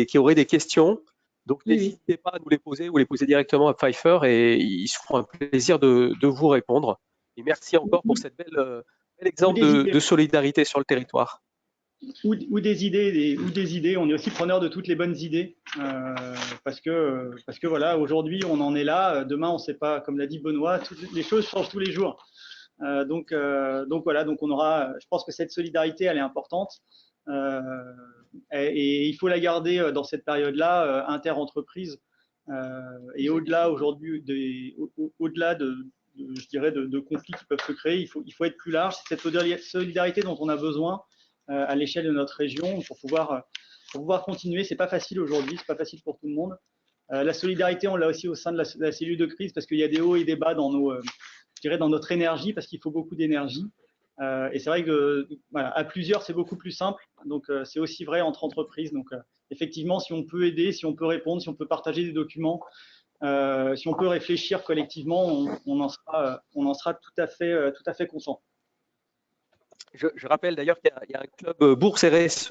qui auraient des questions. Donc n'hésitez pas à nous les poser ou les poser directement à Pfeiffer et ils se feront un plaisir de vous répondre. Et merci encore pour cette bel exemple de solidarité sur le territoire. Ou des idées, on est aussi preneur de toutes les bonnes idées, parce que voilà, aujourd'hui on en est là, demain on ne sait pas, comme l'a dit Benoît, les choses changent tous les jours. Donc voilà, donc on aura, je pense que cette solidarité elle est importante, et il faut la garder dans cette période-là, inter-entreprise, et au-delà aujourd'hui, au-delà je dirais de conflits qui peuvent se créer, il faut être plus large. C'est cette solidarité dont on a besoin à l'échelle de notre région pour pouvoir continuer. C'est pas facile aujourd'hui, c'est pas facile pour tout le monde. La solidarité, on l'a aussi au sein de la cellule de crise parce qu'il y a des hauts et des bas dans notre énergie, parce qu'il faut beaucoup d'énergie. Et c'est vrai que voilà, à plusieurs, c'est beaucoup plus simple. Donc c'est aussi vrai entre entreprises. Donc effectivement, si on peut aider, si on peut répondre, si on peut partager des documents, si on peut réfléchir collectivement, on en sera tout à fait content. Je rappelle d'ailleurs qu'il y a un club Bourse RSE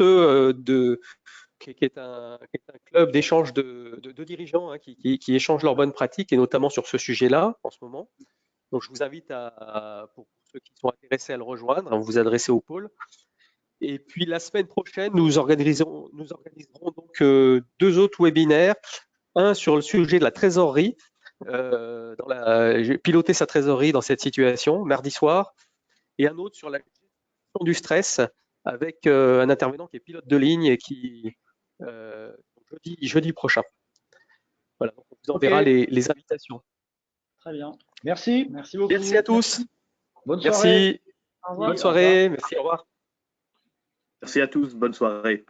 qui est un club d'échange de dirigeants qui échangent leurs bonnes pratiques et notamment sur ce sujet-là en ce moment. Donc je vous invite pour ceux qui sont intéressés à le rejoindre, à vous adresser au pôle. Et puis la semaine prochaine, nous organiserons donc 2 autres webinaires. Un sur le sujet de la trésorerie, piloter sa trésorerie dans cette situation, mardi soir, et un autre sur la gestion du stress avec un intervenant qui est pilote de ligne et qui jeudi prochain. Voilà, donc on vous enverra les invitations. Très bien. Merci. Merci beaucoup. Merci à tous. Bonne soirée. Merci. Bonne soirée. Merci, au revoir. Merci à tous. Bonne soirée.